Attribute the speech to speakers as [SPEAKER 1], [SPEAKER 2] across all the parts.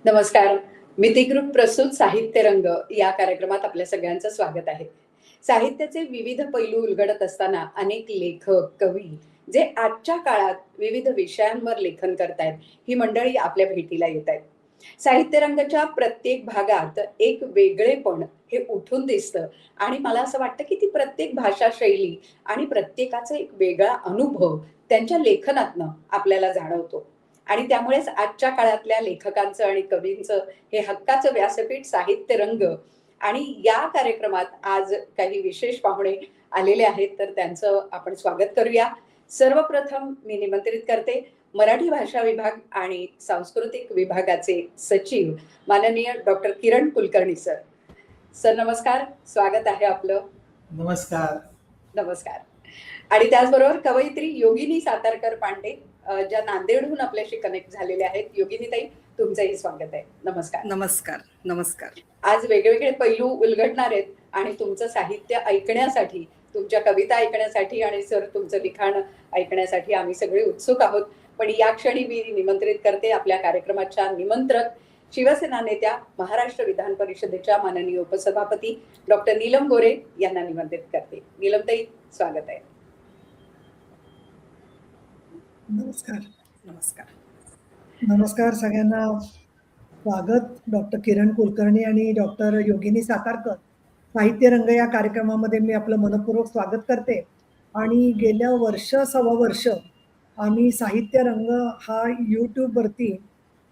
[SPEAKER 1] नमस्कार. मिती ग्रुप प्रस्तुत साहित्य रंग या कार्यक्रमात आपल्या सगळ्यांचं स्वागत आहे. साहित्याचे विविध पैलू उलगडत असताना अनेक लेखक, कवी जे आजच्या काळात विविध विषयांवर लेखन करतायत, ही मंडळी आपल्या भेटीला येत आहेत. साहित्य रंगाच्या प्रत्येक भागात एक वेगळेपण हे उठून दिसतं आणि मला असं वाटतं, की ती प्रत्येक भाषा शैली आणि प्रत्येकाचा एक वेगळा अनुभव त्यांच्या लेखनातनं आपल्याला जाणवतो. आणि त्यामुळेच आजच्या काळातल्या लेखकांचं आणि कवींचं हे हक्काचं व्यासपीठ साहित्य रंग आणि या कार्यक्रमात आज काही विशेष पाहुणे आलेले आहेत, तर त्यांचं आपण स्वागत करूया. सर्वप्रथम मी निमंत्रित करते मराठी भाषा विभाग आणि सांस्कृतिक विभागाचे सचिव माननीय doctor Kiran Kulkarni sir. Sir नमस्कार, स्वागत आहे आपलं.
[SPEAKER 2] नमस्कार.
[SPEAKER 1] नमस्कार. आणि त्याचबरोबर कवयित्री योगिनी सातारकर पांडे ज्या नांदेडहून आपल्याशी कनेक्ट झालेल्या आहेत. योगिनी ताई, तुमचंही स्वागत आहे. नमस्कार.
[SPEAKER 3] नमस्कार. नमस्कार.
[SPEAKER 1] आज वेगवेगळे पैलू उलगडणार आहेत आणि तुमचं साहित्य ऐकण्यासाठी, तुमच्या कविता ऐकण्यासाठी आणि सर तुमचं लिखाण ऐकण्यासाठी आम्ही सगळे उत्सुक आहोत. पण या क्षणी मी निमंत्रित करते आपल्या कार्यक्रमाच्या निमंत्रक शिवसेना नेत्या, महाराष्ट्र विधान परिषदेच्या माननीय उपसभापती डॉक्टर नीलम गोरे यांना निमंत्रित करते. नीलम ताई, स्वागत आहे.
[SPEAKER 2] नमस्कार.
[SPEAKER 3] नमस्कार.
[SPEAKER 2] नमस्कार सगळ्यांना. स्वागत डॉक्टर किरण कुलकर्णी आणि डॉक्टर योगिनी सातारकर. साहित्य रंग या कार्यक्रमामध्ये मी आपलं मनपूर्वक स्वागत करते. आणि गेल्या सव्वा वर्ष आम्ही साहित्य रंग हा यूट्यूबवरती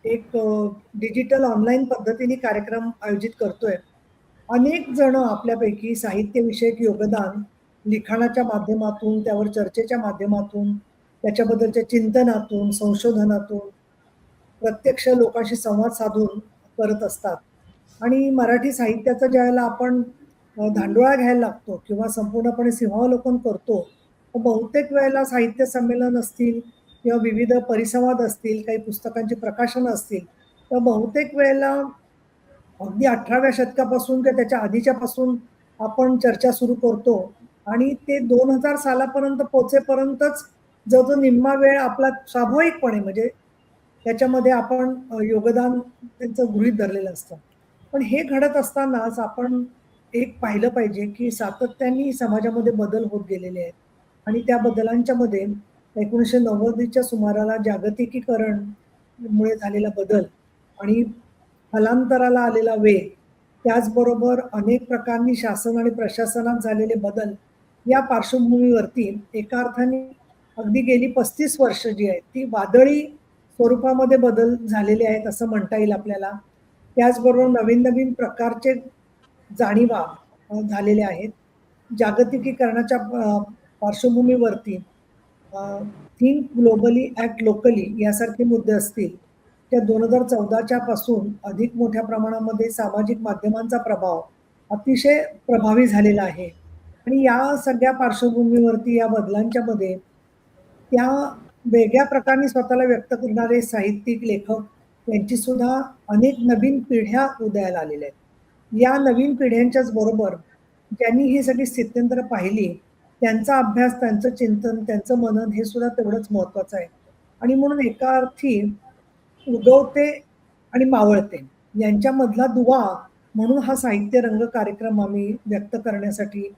[SPEAKER 2] एक डिजिटल ऑनलाईन पद्धतीने कार्यक्रम आयोजित करतोय. अनेक जण आपल्यापैकी साहित्यविषयक योगदान लिखाणाच्या माध्यमातून, त्यावर चर्चेच्या माध्यमातून, त्याच्याबद्दलच्या चिंतनातून, संशोधनातून, प्रत्यक्ष लोकांशी संवाद साधून करत असतात. आणि मराठी साहित्याचा ज्यावेळेला आपण धांडोळा घ्यायला लागतो किंवा संपूर्णपणे सिंहावलोकन करतो, बहुतेक वेळेला साहित्य संमेलन असतील किंवा विविध परिसंवाद असतील, काही पुस्तकांची प्रकाशनं असतील, तर बहुतेक वेळेला अगदी 18व्या शतकापासून किंवा त्याच्या आधीच्या पासून आपण चर्चा सुरू करतो आणि ते 2000 सालापर्यंत पोहोचेपर्यंतच जो निम्मा वेळ आपला स्वाभाविकपणे म्हणजे त्याच्यामध्ये आपण योगदान त्यांचं गृहीत धरलेलं असतं. पण हे घडत असतानाच आपण एक पाहिलं पाहिजे की सातत्याने समाजामध्ये बदल होत गेलेले आहेत आणि त्या बदलांच्या मध्ये 1990च्या सुमाराला जागतिकीकरणमुळे झालेला बदल आणि स्थलांतराला आलेला वेग, त्याचबरोबर अनेक प्रकारनी शासन आणि प्रशासनात झालेले बदल या पार्श्वभूमीवरती एका अर्थाने अगदी गेली 35 वर्ष जी आहेत ती वादळी स्वरूपामध्ये बदल झालेले आहेत असं म्हणता येईल आपल्याला. त्याचबरोबर नवीन नवीन प्रकारचे जाणीवा झालेल्या आहेत. जागतिकीकरणाच्या पार्श्वभूमीवरती थिंक ग्लोबली ॲक्ट लोकली यासारखे मुद्दे असतील, त्या 2014च्या पासून अधिक मोठ्या प्रमाणामध्ये सामाजिक माध्यमांचा प्रभाव अतिशय प्रभावी झालेला आहे. आणि या सगळ्या पार्श्वभूमीवरती या बदलांच्या मध्ये त्या वेगळ्या प्रकारे स्वतःला व्यक्त करणारे साहित्यिक, लेखक यांची सुद्धा अनेक नवीन पिढ्या उदयाला आलेल्या आहेत. या नवीन पिढ्यांच्याच बरोबर ज्यांनी ही सगळी स्थित्यंतर पाहिली, त्यांचा अभ्यास, त्यांचं चिंतन, त्यांचं मनन हे सुद्धा तेवढंच महत्त्वाचं आहे. आणि म्हणून एका अर्थी उगवते आणि मावळते यांच्यामधला दुवा म्हणून हा साहित्य रंग कार्यक्रम आम्ही व्यक्त करण्यासाठी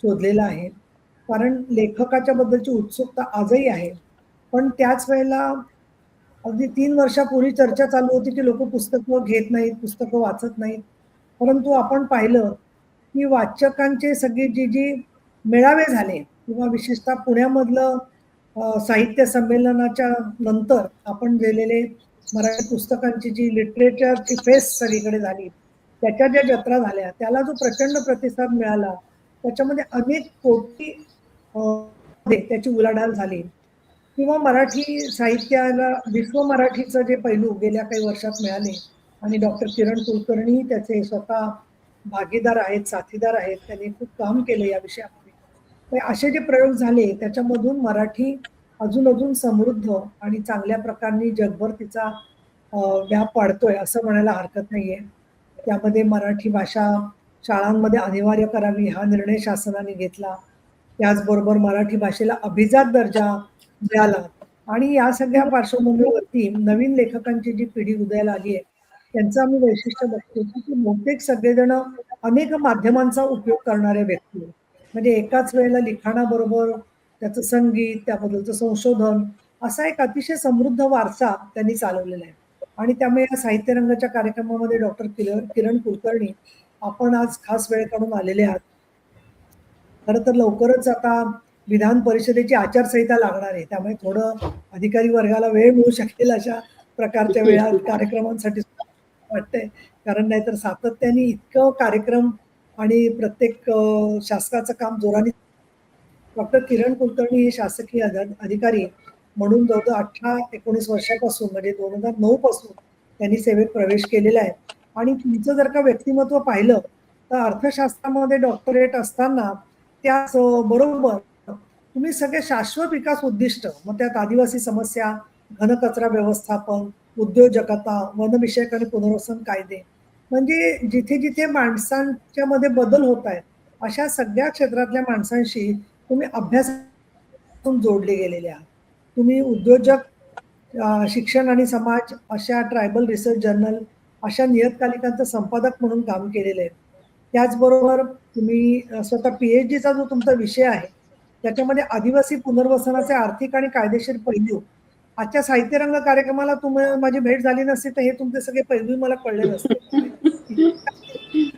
[SPEAKER 2] शोधलेला आहे. कारण लेखकाच्या बद्दलची उत्सुकता आजही आहे. पण त्याच वेळेला अगदी 3 वर्षापूर्वी चर्चा चालू होती की लोक पुस्तकं घेत नाहीत, पुस्तकं वाचत नाहीत. परंतु आपण पाहिलं की वाचकांचे सगळे जी मेळावे झाले किंवा विशेषतः पुण्यामधलं साहित्य संमेलनाच्या नंतर आपण गेलेले मराठी पुस्तकांची जी लिटरेचरची फेस्ट सगळीकडे झाली, त्याच्या ज्या जत्रा झाल्या, त्याला जो प्रचंड प्रतिसाद मिळाला, त्याच्यामध्ये अनेक कोटी त्याची उलाढाल झाली. किंवा मराठी साहित्याला विश्व मराठीचं जे पैलू गेल्या काही वर्षात मिळाले आणि डॉक्टर किरण कुलकर्णी त्याचे स्वतः भागीदार आहेत, साथीदार आहेत, त्यांनी खूप काम केलं या विषयामध्ये. असे जे प्रयोग झाले त्याच्यामधून मराठी अजून समृद्ध आणि चांगल्या प्रकारे जगभर तिचा व्याप वाढतोय असं म्हणायला हरकत नाहीये. त्यामध्ये मराठी भाषा शाळांमध्ये अनिवार्य करावी हा निर्णय शासनाने घेतला. त्याचबरोबर मराठी भाषेला अभिजात दर्जा मिळाला. आणि या सगळ्या पार्श्वभूमीवरती नवीन लेखकांची जी पिढी उदयाला आली आहे त्यांचं आम्ही वैशिष्ट्य बघतो की बहुतेक सगळेजण अनेक माध्यमांचा उपयोग करणारे व्यक्ती आहेत. म्हणजे एकाच वेळेला लिखाणाबरोबर त्याचं संगीत, त्याबद्दलचं संशोधन असा एक अतिशय समृद्ध वारसा त्यांनी चालवलेला आहे. आणि त्यामुळे या साहित्य रंगाच्या कार्यक्रमामध्ये डॉक्टर किरण कुलकर्णी आपण आज खास वेळ काढून आलेले आहात. खरं तर लवकरच आता विधान परिषदेची आचारसंहिता लागणार आहे. त्यामुळे थोडं अधिकारी वर्गाला वेळ मिळू शकेल अशा प्रकारच्या वेळा कार्यक्रमांसाठी वाटतंय. कारण नाहीतर सातत्याने इतकं कार्यक्रम आणि प्रत्येक शासनाचं काम जोराने डॉक्टर किरण कुलकर्णी हे शासकीय अधिकारी म्हणून जवळजवळ 18-19 वर्षापासून म्हणजे 2009 पासून त्यांनी सेवेत प्रवेश केलेला आहे. आणि तुमचं जर का व्यक्तिमत्व पाहिलं तर अर्थशास्त्रामध्ये डॉक्टरेट असताना त्याच बरोबर तुम्ही सगळे शाश्वत विकास उद्दिष्ट, मग त्यात आदिवासी समस्या, घनकचरा व्यवस्थापन, उद्योजकता, वनविषयक आणि पुनर्वसन कायदे, म्हणजे जिथे जिथे माणसांच्या मध्ये बदल होत आहेत अशा सगळ्या क्षेत्रातल्या माणसांशी तुम्ही अभ्यासातून जोडले गेलेले आहात. तुम्ही उद्योजक, शिक्षण आणि समाज अशा ट्रायबल रिसर्च जर्नल अशा नियतकालिकांचं संपादक म्हणून काम केलेलं आहे. त्याचबरोबर तुम्ही स्वतः PhDचा जो तुमचा विषय आहे त्याच्यामध्ये आदिवासी पुनर्वसनाचे आर्थिक आणि कायदेशीर पैलू, आजच्या साहित्य रंग कार्यक्रमाला माझी भेट झाली नसती तर हे तुमचे सगळे पैलू मला कळले नसते.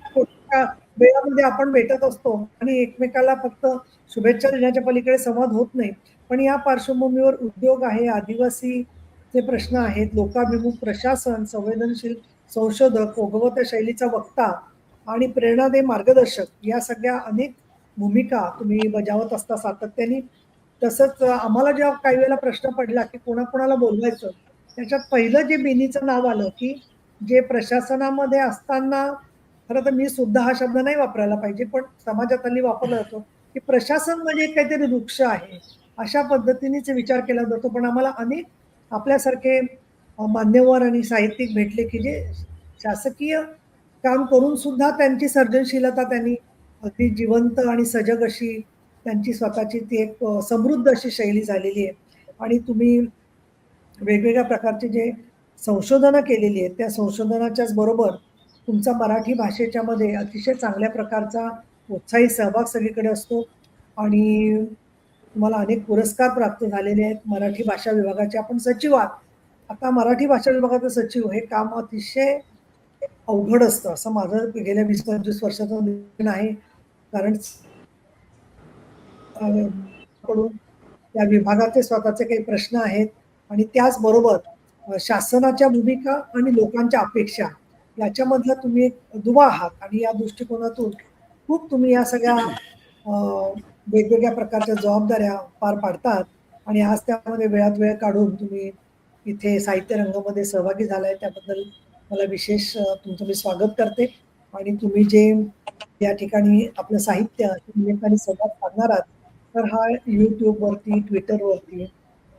[SPEAKER 2] छोट्या वेळामध्ये आपण भेटत असतो आणि एकमेकाला फक्त शुभेच्छा देण्याच्या पलीकडे संवाद होत नाही. पण या पार्श्वभूमीवर उद्योग आहे, आदिवासीचे प्रश्न आहेत, लोकाभिमुख प्रशासन, संवेदनशील संशोधक, ओघवत्या शैलीचा वक्ता आणि प्रेरणादायी मार्गदर्शक या सगळ्या अनेक भूमिका तुम्ही बजावत असता सातत्याने. तसंच आम्हाला जेव्हा काही वेळेला प्रश्न पडला की कोणाकोणाला बोलवायचं, त्याच्यात पहिलं जे बेनीचं नाव आलं की जे प्रशासनामध्ये असताना, खरं तर मी सुद्धा हा शब्द नाही वापरायला पाहिजे, पण समाजात हल्ली वापरला जातो की प्रशासन म्हणजे एक काहीतरी वृक्ष आहे, अशा पद्धतीनेच विचार केला जातो. पण आम्हाला अनेक आपल्यासारखे मान्यवर आणि साहित्यिक भेटले की जे शासकीय काम करून सुद्धा त्यांची सर्जनशीलता त्यांनी अगदी जिवंत आणि सजग अशी त्यांची स्वतःची ती एक समृद्ध अशी शैली झालेली आहे. आणि तुम्ही वेगवेगळ्या प्रकारचे जे संशोधनं केलेली आहेत त्या संशोधनाच्याच बरोबर तुमचा मराठी भाषेच्या मध्ये अतिशय चांगल्या प्रकारचा उत्साही सहभाग सगळीकडे असतो. आणि तुम्हाला अनेक पुरस्कार प्राप्त झालेले आहेत. मराठी भाषा विभागाचे आपण सचिव आहात. आता मराठी भाषा विभागाचे सचिव हे काम अतिशय अवघड असतं असं माझं गेल्या 20-25 वर्षाचं निरीक्षण आहे. कारण कडून त्या विभागाचे स्वतःचे काही प्रश्न आहेत आणि त्याचबरोबर शासनाच्या भूमिका आणि लोकांच्या अपेक्षा याच्यामधला तुम्ही एक दुवा आहात. आणि या दृष्टिकोनातून खूप तुम्ही या सगळ्या वेगवेगळ्या प्रकारच्या जबाबदाऱ्या पार पाडतात. आणि आज त्यामध्ये वेळात वेळ काढून तुम्ही इथे साहित्य रंगामध्ये सहभागी झालाय त्याबद्दल मला विशेष तुमचं मी स्वागत करते. आणि तुम्ही जे या ठिकाणी आपलं साहित्य निमित्ताने संवाद साधणार आहात तर हा YouTubeवरती, ट्विटरवरती,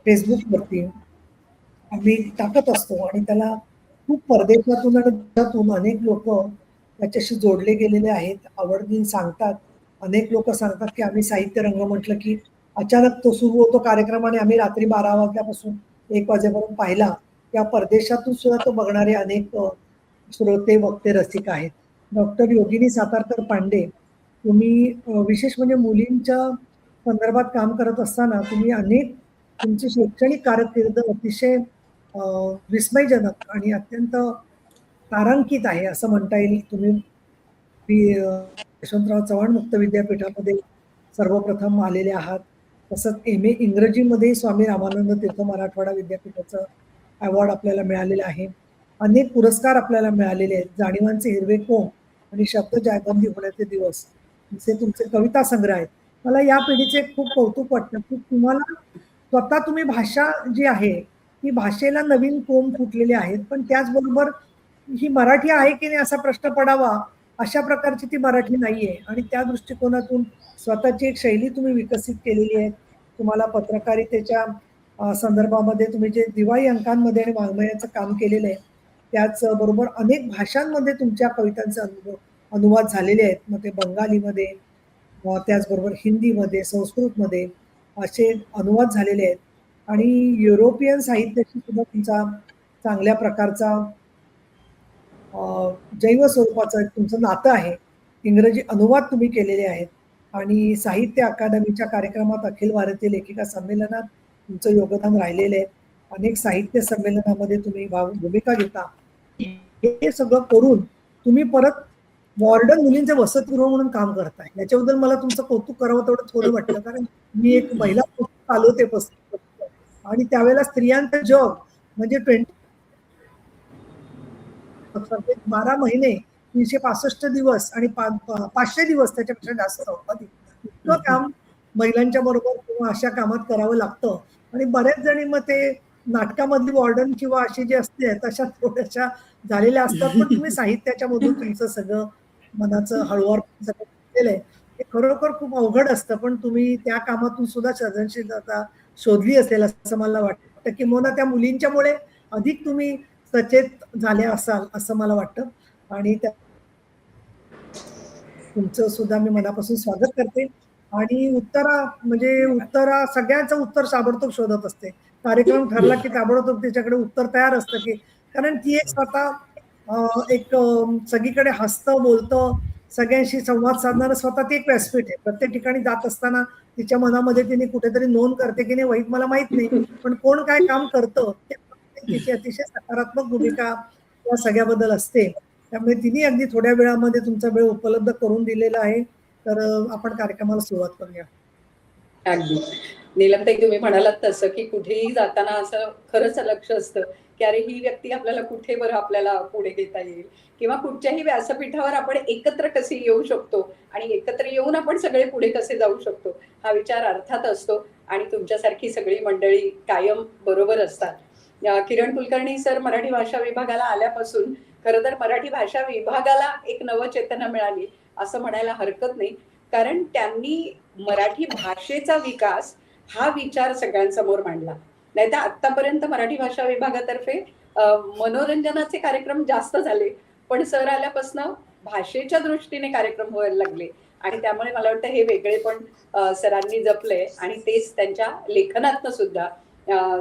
[SPEAKER 2] फेसबुकवरती आम्ही टाकत असतो. आणि त्याला खूप परदेशातून आणि देशातून अनेक लोक त्याच्याशी जोडले गेलेले आहेत, आवडीने सांगतात. अनेक लोक सांगतात की आम्ही साहित्य रंग म्हटलं की अचानक तो सुरू होतो कार्यक्रम आणि आम्ही रात्री 12 वाजल्यापासून 1 वाजेपर्यंत पाहिला. त्या परदेशातून सुद्धा तो बघणारे अनेक श्रोते, वक्ते, रसिक आहेत. डॉक्टर योगिनी सातारकर पांडे, तुम्ही विशेष म्हणजे मुलींच्या संदर्भात काम करत असताना तुम्ही अनेक तुमची शैक्षणिक कारकीर्द अतिशय विस्मयजनक आणि अत्यंत तारांकित आहे असं म्हणता येईल. तुम्ही यशवंतराव चव्हाण मुक्त विद्यापीठामध्ये सर्वप्रथम आलेले आहात. तसंच MA इंग्रजीमध्ये स्वामी रामानंद तीर्थ मराठवाडा विद्यापीठाचं अवॉर्ड आपल्याला मिळालेलं आहे. अनेक पुरस्कार आपल्याला मिळालेले आहेत. जाणीवांचे हिरवे कोंब आणि शब्द जायबंदी होण्याचे दिवस असे तुमचे कविता संग्रह आहेत. मला या पिढीचे खूप कौतुक वाटतं की तुम्हाला स्वतः तुम्ही भाषा जी आहे ती भाषेला नवीन कोंब फुटलेले आहेत. पण त्याचबरोबर ही मराठी आहे की नाही असा प्रश्न पडावा अशा प्रकारची ती मराठी नाहीये. आणि त्या दृष्टिकोनातून स्वतःची एक शैली तुम्ही विकसित केलेली आहे. तुम्हाला पत्रकारितेच्या संदर्भामध्ये तुम्ही जे दिवाळी अंकांमध्ये आणि वाङ्मयाचं काम केलेलं आहे त्याचबरोबर अनेक भाषांमध्ये तुमच्या कवितांचे अनुवाद झालेले आहेत. मग ते बंगालीमध्ये, त्याचबरोबर हिंदीमध्ये, संस्कृतमध्ये असे अनुवाद झालेले आहेत. आणि युरोपियन साहित्याशी सुद्धा तुमचा चांगल्या प्रकारचा जैव स्वरूपाचं एक तुमचं नातं आहे. इंग्रजी अनुवाद तुम्ही केलेले आहेत आणि साहित्य अकादमीच्या कार्यक्रमात अखिल भारतीय लेखिका संमेलनात तुमचं योगदान राहिलेलं आहे. अनेक साहित्य संमेलनामध्ये तुम्ही भूमिका घेता. हे सगळं करून तुम्ही परत मॉडर्न मुलींचे वसतिगृह म्हणून काम करताय. याच्याबद्दल मला तुमचं कौतुक करावं तेवढं थोडं वाटलं, कारण मी एक महिला चालवते 35 वर्ष आणि त्यावेळेला स्त्रियांचं जग म्हणजे 12 महिने 365 दिवस आणि 500 दिवस त्याच्यापेक्षा जास्त अधिक इतकं काम महिलांच्या बरोबर किंवा अशा कामात करावं लागतं. आणि बऱ्याच जणी मग ते नाटकामधली वॉर्डन किंवा अशी जी असते तशा थोड्याशा झालेल्या असतात. पण तुम्ही साहित्याच्या मधून तुमचं सगळं मनाचं हळूवार सगळं केलेलं आहे. हे खरोखर खूप अवघड असतं, पण तुम्ही त्या कामातून सुद्धा सर्जनशीलता शोधली असेल असं मला वाटतं. किंवा त्या मुलींच्यामुळे अधिक तुम्ही सचेत झाल्या असाल असं मला वाटतं. आणि तुमचं सुद्धा मी मनापासून स्वागत करते. आणि उत्तरा सगळ्यांचं उत्तर ताबडतोब शोधत असते. कार्यक्रम ठरला की ताबडतोब त्याच्याकडे उत्तर तयार असतं, की कारण ती एक स्वतः सगळीकडे हसतं बोलतं, सगळ्यांशी संवाद साधणारं स्वतः ती एक व्यासपीठ आहे. प्रत्येक ठिकाणी जात असताना तिच्या मनामध्ये तिने कुठेतरी नोंद करते की नाही वाईट मला माहित नाही, पण कोण काय काम करतं ते तिची अतिशय सकारात्मक भूमिका या सगळ्याबद्दल असते. त्यामुळे तिने अगदी थोड्या वेळामध्ये तुमचा वेळ उपलब्ध करून दिलेला आहे. तर आपण कार्यक्रमाला सुरुवात करूया.
[SPEAKER 1] अगदी नीलमताई, तुम्ही म्हणालात तसं की कुठेही जाताना असं खरंच लक्ष असतं की अरे ही व्यक्ती आपल्याला कुठे बरं आपल्याला पुढे घेता येईल, किंवा कुठच्याही व्यासपीठावर आपण एकत्र कसे येऊ शकतो आणि एकत्र येऊन आपण सगळे पुढे कसे जाऊ शकतो हा विचार अर्थात असतो. आणि तुमच्यासारखी सगळी मंडळी कायम बरोबर असतात. किरण कुलकर्णी सर मराठी भाषा विभागाला आल्यापासून खरं तर मराठी भाषा विभागाला एक नवचेतना मिळाली असं म्हणायला हरकत नाही, कारण त्यांनी मराठी भाषेचा विकास हा विचार सगळ्यांसमोर मांडला. नाही तर आतापर्यंत मराठी भाषा विभागातर्फे मनोरंजनाचे कार्यक्रम जास्त झाले, पण सर आल्यापासून भाषेच्या दृष्टीने कार्यक्रम व्हायला लागले. आणि त्यामुळे मला वाटतं हे वेगळे पण सरांनी जपले आणि तेच त्यांच्या लेखनातनं सुद्धा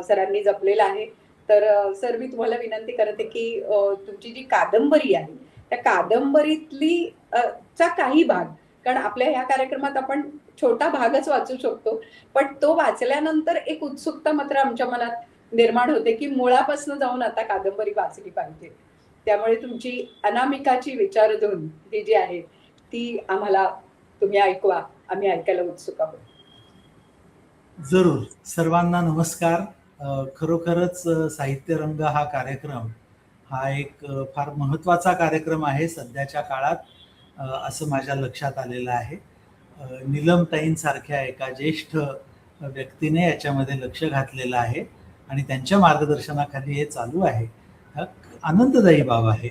[SPEAKER 1] सरांनी जपलेलं आहे. तर सर, मी तुम्हाला विनंती करते की तुमची जी कादंबरी आहे त्या कादंबरीतली चा काही भाग, कारण आपल्या ह्या कार्यक्रमात आपण छोटा भागच वाचू शकतो, पण तो वाचल्यानंतर एक उत्सुकता मात्र आमच्या मनात निर्माण होते की मुळापासून जाऊन आता कादंबरी वाचली पाहिजे. त्यामुळे तुमची अनामिकाची विचारधून ही जी आहे ती आम्हाला तुम्ही ऐकवा, आम्ही ऐकायला उत्सुक आहोत.
[SPEAKER 4] जरूर. सर्वांना नमस्कार. खरोखरच साहित्य रंग हा कार्यक्रम हा एक फार महत्त्वाचा कार्यक्रम आहे सध्याच्या काळात, असं माझ्या लक्षात आलेलं आहे. नीलमताईंसारख्या एका ज्येष्ठ व्यक्तीने याच्यामध्ये लक्ष घातलेलं आहे आणि त्यांच्या मार्गदर्शनाखाली हे चालू आहे. आनंददायी बाब आहे.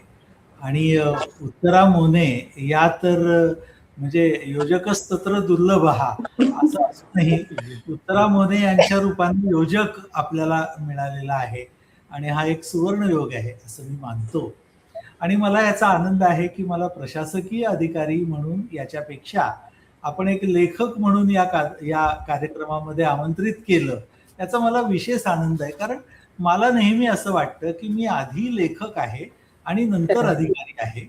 [SPEAKER 4] आणि उत्तरा मोने या तर म्हणजे योजकच तत्र दुर्लभ असं असूनही उत्तरा मोने यांच्या रूपाने योजक आपल्याला मिळालेला आहे आणि हा एक सुवर्ण योग आहे असं मी मानतो. आणि मला याचा आनंद आहे की मला प्रशासकीय अधिकारी म्हणून याच्यापेक्षा आपण एक लेखक म्हणून या कार्यक्रमामध्ये आमंत्रित केलं याचा मला विशेष आनंद आहे. कारण मला नेहमी असं वाटतं की मी आधी लेखक आहे आणि नंतर अधिकारी आहे.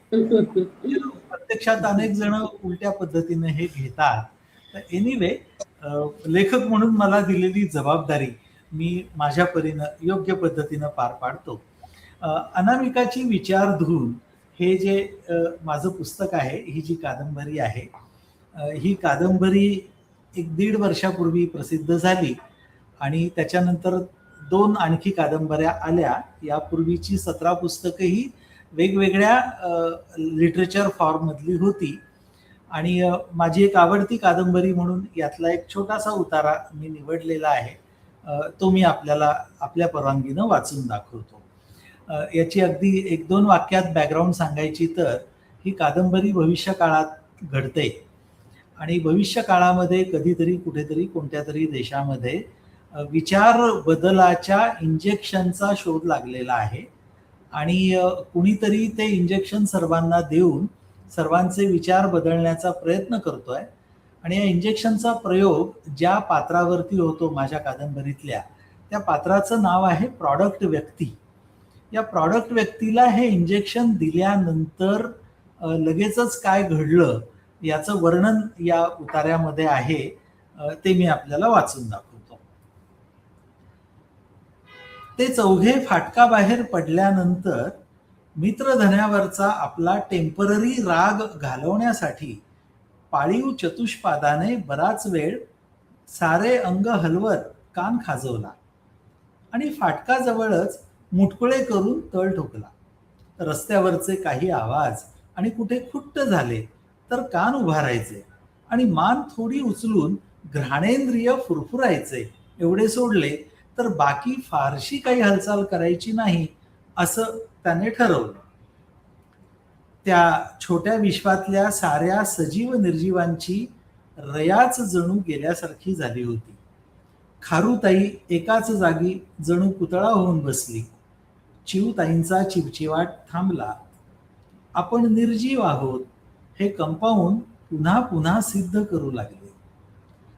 [SPEAKER 4] प्रत्यक्षात अनेक जण उलट्या पद्धतीने हे घेतात. तर एनिवे, लेखक म्हणून मला दिलेली जबाबदारी मी माझ्या परीनं योग्य पद्धतीनं पार पाडतो. अनामिकाची विचारधून हे जे माझं पुस्तक आहे, ही जी कादंबरी आहे, ही कादंबरी 1-1.5 वर्षापूर्वी प्रसिद्ध झाली आणि त्याच्यानंतर 2 आणखी कादंबऱ्या आल्या. यापूर्वीची 17 पुस्तकंही वेगवेगळ्या लिटरेचर फॉर्ममधली होती. आणि माझी एक आवडती कादंबरी म्हणून यातला एक छोटासा उतारा मी निवडलेला आहे, तो मी आपल्याला आपल्या परवानगीनं वाचून दाखवतो. याची अगदी 1-2 वाक्यात बॅकग्राऊंड सांगायची तर, ही कादंबरी भविष्य काळात घडते आणि भविष्य काळामध्ये कधीतरी कुठेतरी कोणत्या तरी देशामध्ये विचार बदलाच्या इंजेक्शनचा शोध लागलेला आहे आणि कुणीतरी ते इंजेक्शन सर्वांना देऊन सर्वांचे विचार बदलण्याचा प्रयत्न करतोय. आणि या इंजेक्शनचा प्रयोग ज्या पात्रावरती होतो माझ्या कादंबरीतल्या, त्या पात्राचं नाव आहे प्रॉडक्ट व्यक्ती. या प्रॉडक्ट व्यक्तीला हे इंजेक्शन दिल्यानंतर लगेचच काय घडलं याचं वर्णन या उतार्यामध्ये आहे. ते मी आपल्याला वाचून दाखवतो. ते चौघे फाटकाबाहेर पडल्यानंतर मित्रधन्यावरचा आपला टेम्पररी राग घालवण्यासाठी पाळीव चतुष्पादाने बराच वेळ सारे अंग हलवत कान खाजवला आणि फाटकाजवळच मुटकुळे करून तळ ठोकला. रस्त्यावरचे काही आवाज आणि कुठे खुट्ट झाले तर कान उभारायचे आणि मान थोडी उचलून घ्राणेंद्रिय फुरफुरायचे. एवढे सोडले तर बाकी फारशी काही हालचाल करायची नाही असं त्याने ठरवलं. त्या छोट्या विश्वातल्या साऱ्या सजीव निर्जीवांची रयाच जणू गेल्यासारखी झाली होती. खारुताई एकाच जागी जणू पुतळा होऊन बसली. चिवताईंचा चिवचिवाट थांबला. आपण निर्जीव आहोत हे कंपाऊंड पुन्हा पुन्हा सिद्ध करू लागले.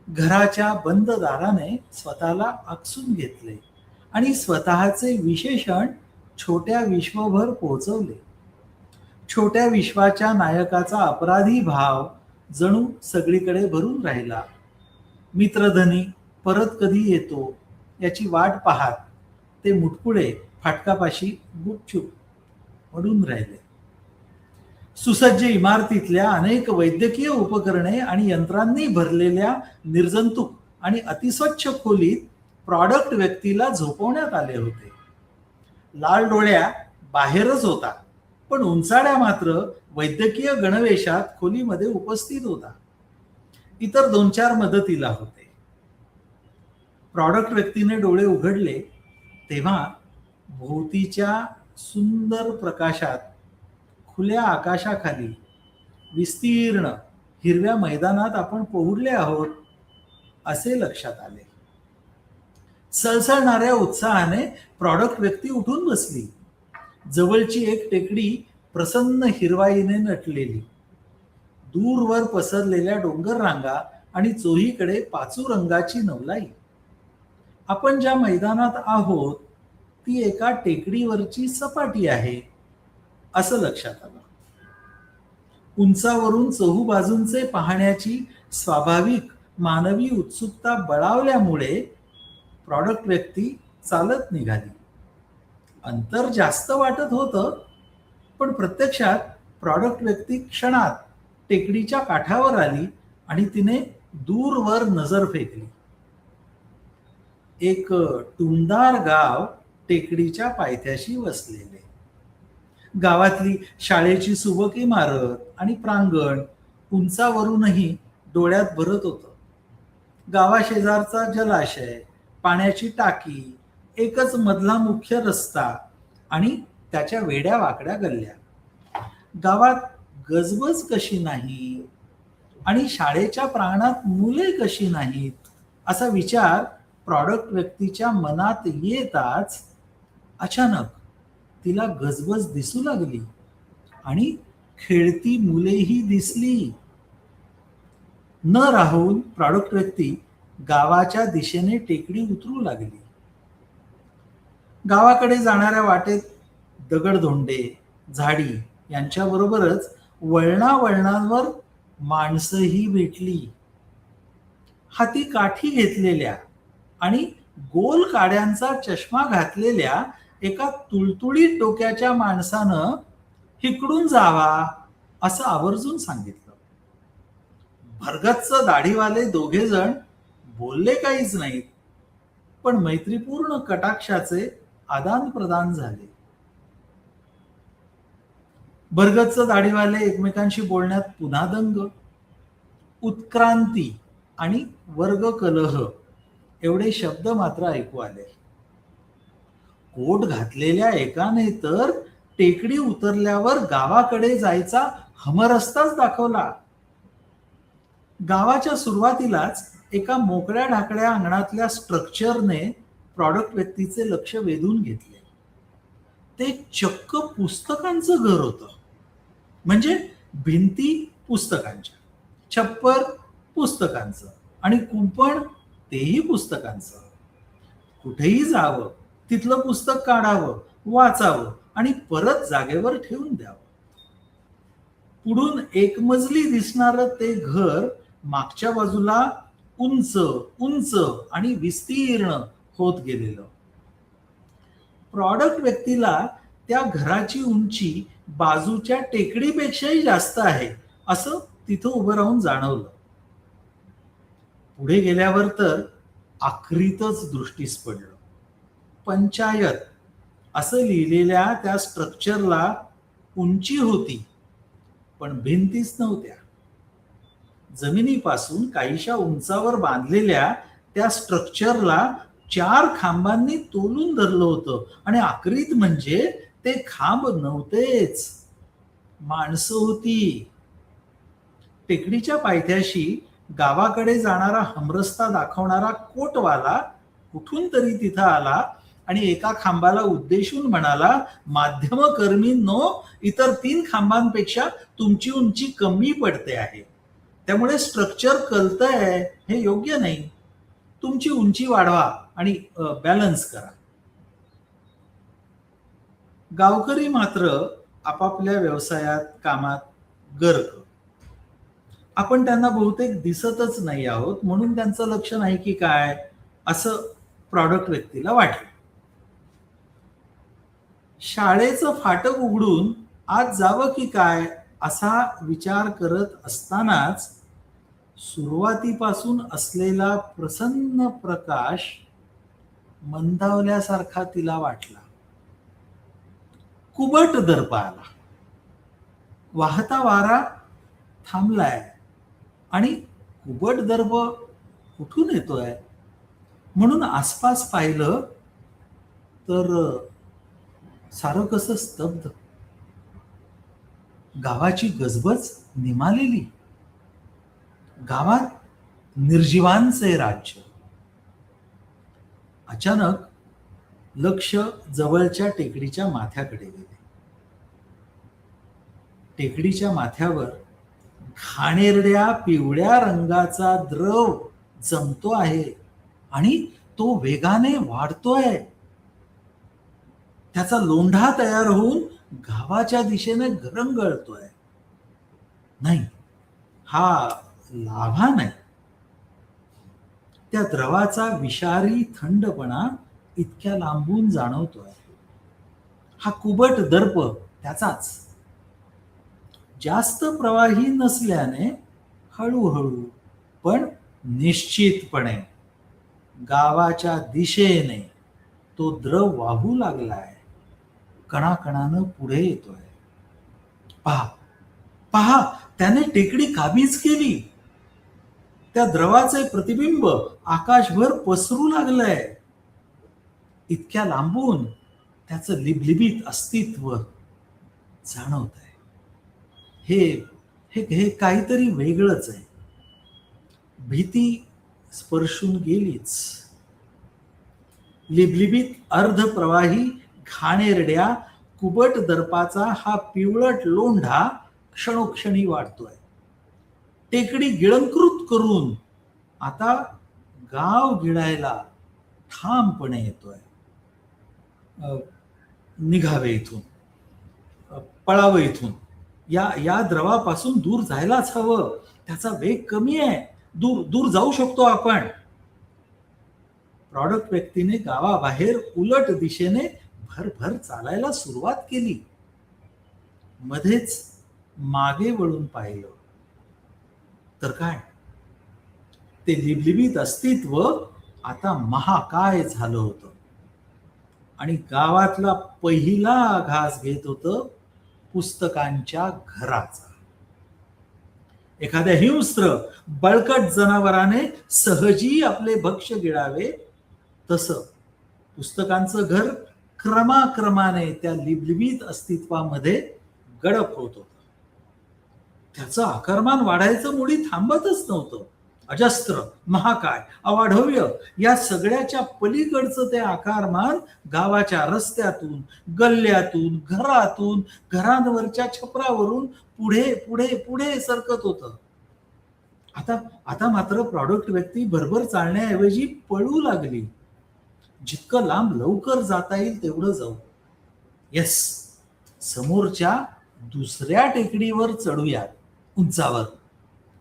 [SPEAKER 4] घराच्या बंद दाराने स्वतःला आकसून घेतले आणि स्वतःचे विशेषण छोट्या विश्वभर पोहोचवले. छोट्या विश्वाच्या नायकाचा अपराधी भाव जणू सगळीकडे भरून राहिला. मित्रधनी परत कधी येतो याची वाट पाहत ते मुटकुळे फाटकापाशी गुपचूप पडून राहिले. सुसज्ज इमारतीतल्या अनेक वैद्यकीय उपकरणे आणि यंत्रांनी भरलेल्या निर्जंतुक आणि अतिस्वच्छ खोलीत प्रॉडक्ट व्यक्तीला झोपवण्यात आले होते. लाल डोळ्या बाहेरच होता, पण उंचाड्या मात्र वैद्यकीय गणवेशात खोलीमध्ये उपस्थित होता. इतर 2-4 मदतीला होते. प्रॉडक्ट व्यक्तीने डोळे उघडले तेव्हा भोवतीच्या सुंदर प्रकाशात खुल्या आकाशाखाली विस्तीर्ण हिरव्या मैदानात आपण पोहडले आहोत असे लक्षात आले. सळसळणाऱ्या उत्साहाने प्रॉडक्ट व्यक्ती उठून बसली. जवळची एक टेकडी प्रसन्न हिरवाईने नटलेली, दूरवर पसरलेल्या डोंगर रांगा आणि चोहीकडे पाचू रंगाची नवलाई. आपण ज्या मैदानात आहोत ती एका टेकडीवरची सपाटी आहे असं लक्षात आलं. उंचावरून चहूबाजूंचे पाहण्याची स्वाभाविक मानवी उत्सुकता बळावल्यामुळे प्रॉडक्ट व्यक्ती चालत निघाली. अंतर जास्त वाटत होतं, पण प्रत्यक्षात प्रॉडक्ट व्यक्ती क्षणात टेकडीच्या काठावर आली आणि तिने दूरवर नजर फेकली. एक टुमदार गाव टेकडीच्या पायथ्याशी वसलेले. गावातली शाळेची सुबक इमारत आणि प्रांगण उंचावरूनही डोळ्यात भरत होतं. गावाशेजारचा जलाशय, पाण्याची टाकी, एकच मधला मुख्य रस्ता आणि त्याच्या वेड्या वाकड्या गल्ल्या. गावात गजबज कशी नाही आणि शाळेच्या प्रांगणात मुले कशी नाहीत असा विचार प्रॉडक्ट व्यक्तीच्या मनात येताच अचानक तिला गजबज दिसू लागली आणि खेळती मुलेही दिसली. न राहून प्रॉडक्ट व्यक्ती गावाच्या दिशेने टेकडी उतरू लागली. गावाकडे जाणाऱ्या वाटेत दगडधोंडे, झाडी यांच्याबरोबरच वळणावळणांवर माणसंही भेटली. हाती काठी घेतलेल्या आणि गोल काड्यांचा चष्मा घातलेल्या एका तुळतुळीत डोक्याच्या माणसानं हिकडून जावा असं आवर्जून सांगितलं. भरगच्च दाढीवाले दोघे जण बोलले काहीच नाहीत, पण मैत्रीपूर्ण कटाक्षाचे आदान प्रदान झाले. भरगच्च दाढीवाले एकमेकांशी बोलण्यात पुन्हा दंग. उत्क्रांती आणि वर्ग कलह एवढे शब्द मात्र ऐकू आले. कोट घातलेल्या एकाने तर टेकडी उतरल्यावर गावाकडे जायचा हमरस्ताच दाखवला. गावाच्या सुरुवातीलाच एका मोकळ्या ढाकळ्या अंगणातल्या स्ट्रक्चरने प्रॉडक्ट व्यक्तीचे लक्ष वेधून घेतले. ते चक्क पुस्तकांचं घर होतं. म्हणजे भिंती पुस्तकांच्या, छप्पर पुस्तकांचं आणि कुंपण तेही पुस्तकांचं. कुठेही जावं, तिथलं पुस्तक काढावं, वाचावं आणि परत जागेवर ठेवून द्यावं. पुढून एक मजली दिसणारं ते घर मागच्या बाजूला उंच उंच आणि विस्तीर्ण होत गेलेलं. प्रॉडक्ट व्यक्तीला त्या घराची उंची बाजूच्या टेकडीपेक्षाही जास्त आहे असं तिथं उभं राहून जाणवलं. पुढे गेल्यावर तर आखरीतच दृष्टीस पडलं. पंचायत असं लिहिलेल्या त्या स्ट्रक्चरला उंची होती, पण भिंतीच नव्हत्या. जमिनीपासून काहीशा उंचावर बांधलेल्या त्या स्ट्रक्चरला 4 खांबांनी तोलून धरलं होतं आणि आखरीत म्हणजे ते खांब नव्हतेच, माणसं होती. टेकडीच्या पायथ्याशी गावाकडे जाणारा हमरस्ता दाखवणारा कोटवाला कुठून तरी तिथं आला आणि एका खांबाला उद्देशून म्हणाला, माध्यमकर्मींनो, इतर 3 खांबांपेक्षा तुमची उंची कमी पडते आहे, त्यामुळे स्ट्रक्चर कलतंय, हे योग्य नाही. तुमची उंची वाढवा आणि बॅलन्स करा. गावकरी मात्र आपापल्या व्यवसायात कामात गर्क. आपण त्यांना बहुतेक दिसतच नाही आहोत म्हणून त्यांचं लक्ष नाही की काय, असं प्रॉडक्ट व्यक्तीला वाटलं. शाळेचं फाटक उघडून आत जावं की काय असा विचार करत असतानाच सुरुवातीपासून असलेला प्रसन्न प्रकाश मंदावल्यासारखा तिला वाटला. कुबट दर्प आला. वाहता वारा थांबलाय आणि कुबट दर्प कुठून येतोय म्हणून आसपास पाहिलं तर सारं कसं स्तब्ध. गावाची गजबज निमालेली. गावात निर्जीवांचे राज्य. अचानक लक्ष जवळच्या टेकडीच्या माथ्याकडे गेले. टेकडीच्या माथ्यावर घाणेरड्या पिवळ्या रंगाचा द्रव जमतो आहे आणि तो वेगाने वाढतोय. त्याचा लोंढा तयार होऊन गावाच्या दिशेने घरंगळतोय. नाही, हा लाव्हा नाही. त्या द्रवाचा विषारी थंडपणा इतक्या लांबून जाणवतोय. हा कुबट दर्प त्याचाच. जास्त प्रवाही नसल्याने हळूहळू पण निश्चितपणे गावाच्या दिशेने तो द्रव वाहू लागलाय. कणाकणानं पुढे येतोय. पहा पहा, त्याने टेकडी काबीज केली. त्या द्रवाचे प्रतिबिंब आकाशभर पसरू लागलंय. इतक्या लांबून त्याचं लिबलिबीत अस्तित्व जाणवत आहे. हे हे हे काहीतरी वेगळंच आहे. भीती स्पर्शून गेलीच. लिबलिबीत अर्धप्रवाही घाणेरड्या कुबट दर्पाचा हा पिवळट लोंढा क्षणोक्षणी वाढतोय. टेकडी गिळंकृत करून आता गाव गिळायला ठामपणे येतोय. निघावे इथून, पळावं इथून. या द्रवापासून दूर जायलाच हवं. त्याचा वेग कमी आहे. दूर दूर जाऊ शकतो आपण. प्रॉडक्ट व्यक्तीने गावाबाहेर उलट दिशेने भरभर चालायला सुरुवात केली. मध्येच मागे वळून पाहिलं तर काय, ते लिबलिबीत अस्तित्व आता महाकाय झालं होतं आणि गावातला पहिला घास घेत होतं पुस्तकांच्या घराचा. एखाद्या हिंस्त्र बळकट जनावराने सहजी आपले भक्ष्य गिळावे तसं पुस्तकांचं घर क्रमाक्रमाने त्या लिबलिबीत अस्तित्वामध्ये गडप होत होतं. त्याचं आकारमान वाढायचं मुळी थांबतच नव्हतं. अजस्त्र, महाकाय, अवाढव्य या सगळ्याच्या पलीकडचं ते आकारमान गावाच्या रस्त्यातून, गल्ल्यातून, घरातून, घरांवरच्या छपरावरून पुढे पुढे पुढे सरकत होतं. आता मात्र प्रॉडक्ट व्यक्ती भरभर चालण्याऐवजी पळू लागली. जितकं लांब लवकर जाता येईल तेवढं जाऊ. येस, समोरच्या दुसऱ्या टेकडीवर चढूयात, उंचावर,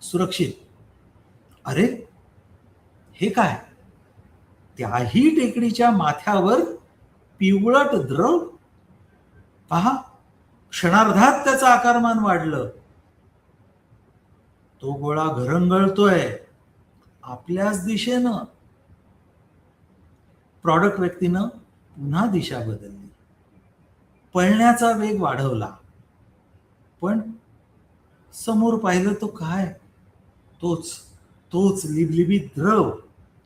[SPEAKER 4] सुरक्षित. अरे, हे काय? त्याही टेकडीच्या माथ्यावर पिवळट द्रव. पहा, क्षणार्धात त्याचं आकारमान वाढलं. तो गोळा घरंगळतोय आपल्याच दिशेनं. प्रॉडक्ट व्यक्तीनं पुन्हा दिशा बदलली, पळण्याचा वेग वाढवला. पण समोर पाहिलं तो काय? तोच तोच लिबलिबीत द्रव.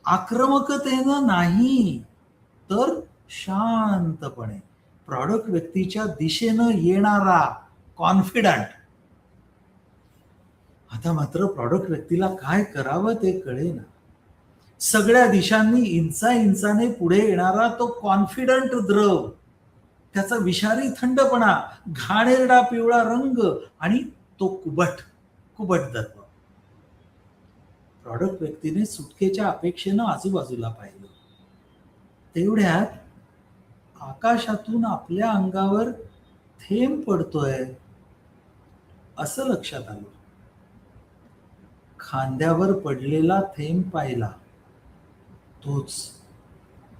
[SPEAKER 4] आक्रमकतेनं नाही, तर शांतपणे प्रॉडक्ट व्यक्तीच्या दिशेनं येणारा, कॉन्फिडंट. आता मात्र प्रॉडक्ट व्यक्तीला काय करावं ते कळेना. सगळ्या दिशांनी इंचाने पुढे येणारा तो कॉन्फिडंट द्रव, त्याचा विषारी थंडपणा, घाणेरडा पिवळा रंग आणि तो कुबट कुबट दर्प. प्रॉडक्ट व्यक्तीने सुटकेच्या अपेक्षेनं आजूबाजूला पाहिलं. तेवढ्यात आकाशातून आपल्या अंगावर थेंब पडतोय असं लक्षात आलं. खांद्यावर पडलेला थेंब पाहिला. तोच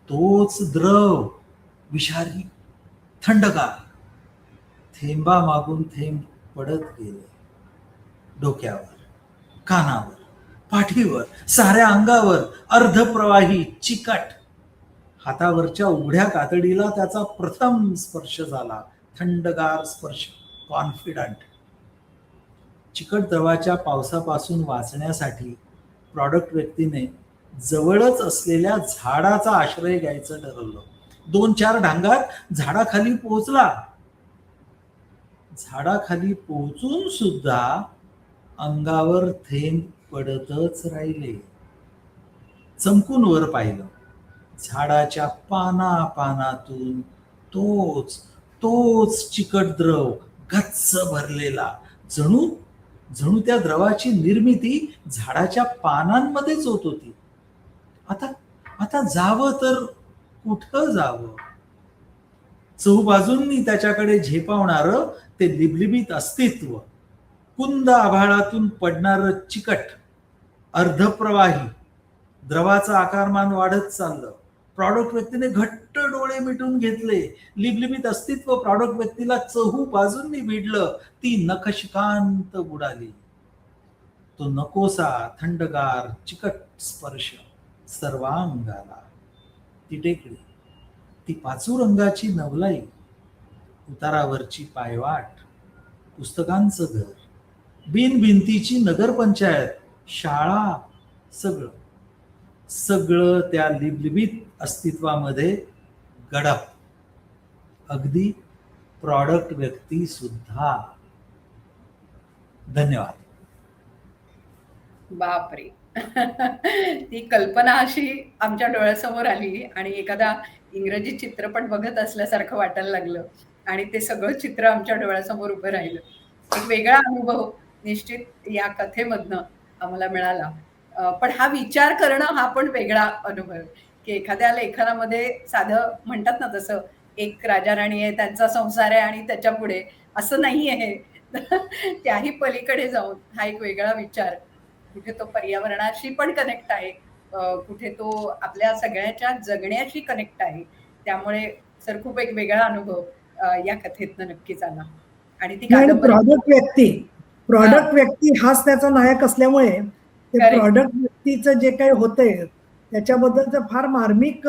[SPEAKER 4] तोच द्रव, विषारी, थंडगार. थेंबा मागून थेंब पडत गेले. डोक्यावर, कानावर, पाठीवर, साऱ्या अंगावर, अर्धप्रवाही, चिकट. हातावरच्या उघड्या कातडीला त्याचा प्रथम स्पर्श झाला. थंडगार स्पर्श, कॉन्फिडंट. चिकट द्रवाच्या पावसापासून वाचण्यासाठी प्रॉडक्ट व्यक्तीने जवळच असलेल्या झाडाचा आश्रय घ्यायचं ठरवलं. 2-4 ढांगात झाडाखाली पोहोचला. झाडाखाली पोहोचून सुद्धा अंगावर थेंब पडतच राहिले. चमकून वर पाहिलं. झाडाच्या पानापानातून तोच तोच चिकट द्रव गच्च भरलेला. जणू जणू त्या द्रवाची निर्मिती झाडाच्या पानांमध्येच होत होती. आता आता जावं तर कुठं जावं? चहूबाजूंनी त्याच्याकडे झेपावणारं ते लिबलिबीत अस्तित्व, कुंद आभाळातून पडणारं चिकट, अर्धप्रवाही द्रवाचं आकारमान वाढत चाललं. प्रॉडक्ट व्यक्तीने घट्ट डोळे मिटून घेतले. लिबलिबीत अस्तित्व प्रॉडक्ट व्यक्तीला चहू बाजूंनी भिडलं. ती नखशिकांत बुडाली. तो नकोसा थंडगार चिकट स्पर्श सर्वांगाला. ती टेकडी, ती पाचू रंगाची नवलाई, उतारावरची पायवाट, पुस्तकांचं घर, बिनभिंतीची नगरपंचायत, शाळा, सगळं सगळं त्या लिबलिबीत अस्तित्वामध्ये गडप. अगदी प्रॉडक्ट व्यक्ती सुद्धा. धन्यवाद.
[SPEAKER 1] बापरे. ती कल्पना अशी आमच्या डोळ्यासमोर आली आणि एखादा इंग्रजी चित्रपट बघत असल्यासारखं वाटायला लागलं आणि ते सगळं चित्र आमच्या डोळ्यासमोर उभं राहिलं. एक वेगळा अनुभव निश्चित या कथेमधनं आम्हाला मिळाला. पण हा विचार करणं हा पण वेगळा अनुभव आहे की एखाद्या लेखनामध्ये साधं म्हणतात ना तसं एक राजा राणी आहे, त्यांचा संसार आहे आणि त्याच्या पुढे असं नाही आहे. त्याही पलीकडे जाऊन हा एक वेगळा विचार, कुठे तो पर्यावरणाशी पण कनेक्ट आहे, कुठे तो आपल्या सगळ्याच्या जगण्याशी कनेक्ट आहे. त्यामुळे सर खूप एक वेगळा अनुभव या कथेतनं नक्कीच आला. आणि ती कादंबरी
[SPEAKER 2] प्रॉडक्ट व्यक्ती हाच त्याचा नायक असल्यामुळे ते प्रॉडक्ट व्यक्तीचं जे काही होतंय त्याच्याबद्दलचं फार मार्मिक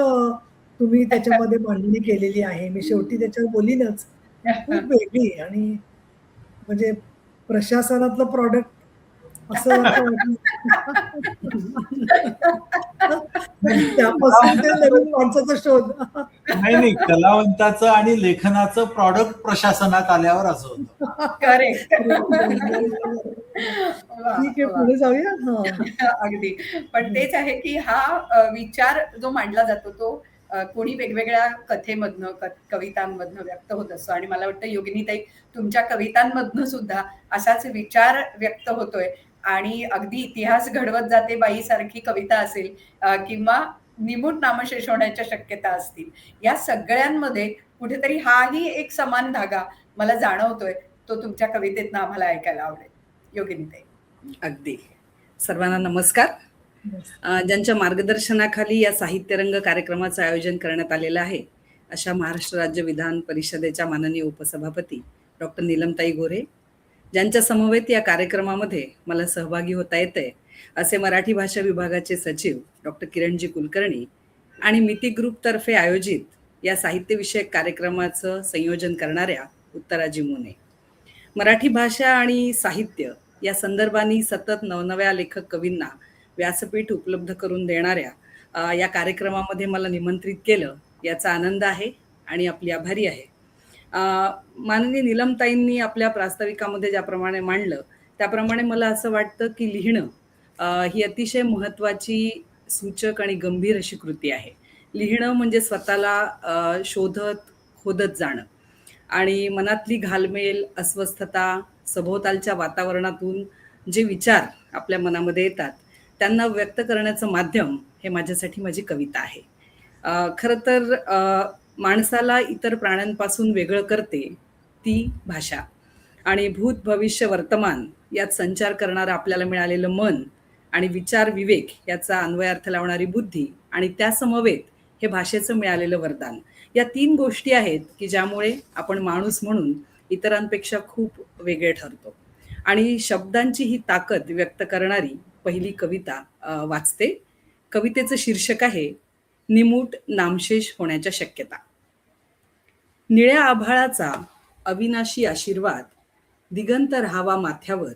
[SPEAKER 2] तुम्ही त्याच्यामध्ये मांडणी केलेली आहे. मी शेवटी त्याच्यावर बोलीनच. खूप वेगळी आणि म्हणजे प्रशासनातलं प्रॉडक्ट असं त्यापासून ते नवीन माणसाचा शोध.
[SPEAKER 4] नाही, कलावंताचं आणि लेखनाचं प्रॉडक्ट प्रशासनात आल्यावर असं होतं.
[SPEAKER 1] करेक्ट.
[SPEAKER 2] ठीक आहे, पुढे जाऊया.
[SPEAKER 1] अगदी. पण तेच आहे की हा विचार जो मांडला जातो तो कोणी वेगवेगळ्या कथेमधनं, कवितांमधनं व्यक्त होत असतो. आणि मला वाटतं योगिनीताई तुमच्या कवितांमधनं सुद्धा असाच विचार व्यक्त होतोय. आणि अगदी इतिहास घडवत जाते बाई सारखी कविता असेल किंवा निमूट नामशेष होण्याच्या शक्यता असतील, या सगळ्यांमध्ये
[SPEAKER 3] कुठेतरी हाही एक समान धागा मला जाणवतोय, तो तुमच्या कवितेतनं आम्हाला ऐकायला आवडेल. योगिनीताई.
[SPEAKER 5] अगदी. सर्वांना नमस्कार. ज्यांच्या मार्गदर्शनाखाली या साहित्यरंग कार्यक्रमाचं आयोजन करण्यात आलेलं आहे, अशा महाराष्ट्र राज्य विधान परिषदेच्या माननीय उपसभापती डॉक्टर नीलमताई गोरे, ज्यांच्या समवेत या कार्यक्रमामध्ये मला सहभागी होता येतंय, असे मराठी भाषा विभागाचे सचिव डॉक्टर किरणजी कुलकर्णी आणि मिती ग्रुपतर्फे आयोजित या साहित्यविषयक कार्यक्रमाचं संयोजन करणाऱ्या उत्तराजी मुने. मराठी भाषा आणि साहित्य या संदर्भाने सतत नवनव्या लेखक कवींना व्यासपीठ उपलब्ध करून देणाऱ्या या कार्यक्रमामध्ये मला निमंत्रित केलं, याचा आनंद आहे आणि आपली आभारी आहे. माननीय नीलमताईंनी आपल्या प्रास्ताविकामध्ये ज्याप्रमाणे मांडलं त्याप्रमाणे मला असं वाटतं की लिहिणं ही अतिशय महत्त्वाची, सूचक आणि गंभीर अशी कृती आहे. लिहिणं म्हणजे स्वतःला शोधत खोदत जाणं आणि मनातली घालमेल, अस्वस्थता, सभोवतालच्या वातावरणातून जे विचार आपल्या मनामध्ये येतात त्यांना व्यक्त करण्याचं माध्यम हे माझ्यासाठी माझी कविता आहे. खरं तर माणसाला इतर प्राण्यांपासून वेगळं करते ती भाषा आणि भूत, भविष्य, वर्तमान यात संचार करणारं आपल्याला मिळालेलं मन आणि विचार विवेक याचा अन्वयार्थ लावणारी बुद्धी आणि त्या समवेत हे भाषेचं मिळालेलं वरदान, या 3 गोष्टी आहेत की ज्यामुळे आपण माणूस म्हणून इतरांपेक्षा खूप वेगळे ठरतो. आणि शब्दांची ही ताकद व्यक्त करणारी पहिली कविता वाचते. कवितेचं शीर्षक आहे निमूट नामशेष होण्याच्या शक्यता. निळ्या आभाळाचा अविनाशी आशीर्वाद दिगंत राहावा माथ्यावर,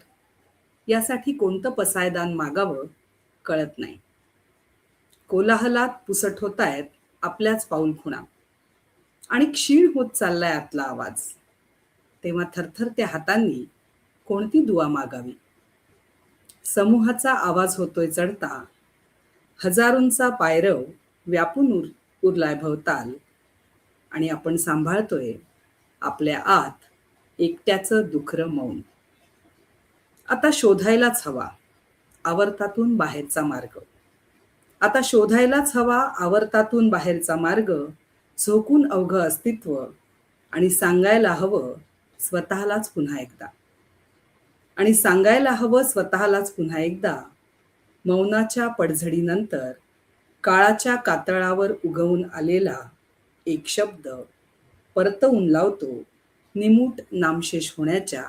[SPEAKER 5] यासाठी कोणतं पसायदान मागावं कळत नाही. कोलाहलात पुसट होतायत आपल्याच पाऊलखुणा आणि क्षीण होत चाललाय आतला आवाज, तेव्हा थरथरत्या हातांनी कोणती दुआ मागावी. समूहाचा आवाज होतोय चढता, हजारोंचा पायरव व्यापून उरलाय भवताल आणि आपण सांभाळतोय आपल्या आत एकट्याचं दुखरं मौन. आता शोधायलाच हवा आवर्तातून बाहेरचा मार्ग. आता शोधायलाच हवा आवर्तातून बाहेरचा मार्ग, झोकून अवघं अस्तित्व आणि सांगायला हवं स्वतःलाच पुन्हा एकदा. आणि सांगायला हवं स्वतःलाच पुन्हा एकदा. मौनाच्या पडझडीनंतर काळाच्या कातळावर उगवून आलेला एक शब्द परतवून लावतो निमूट नामशेष होण्याच्या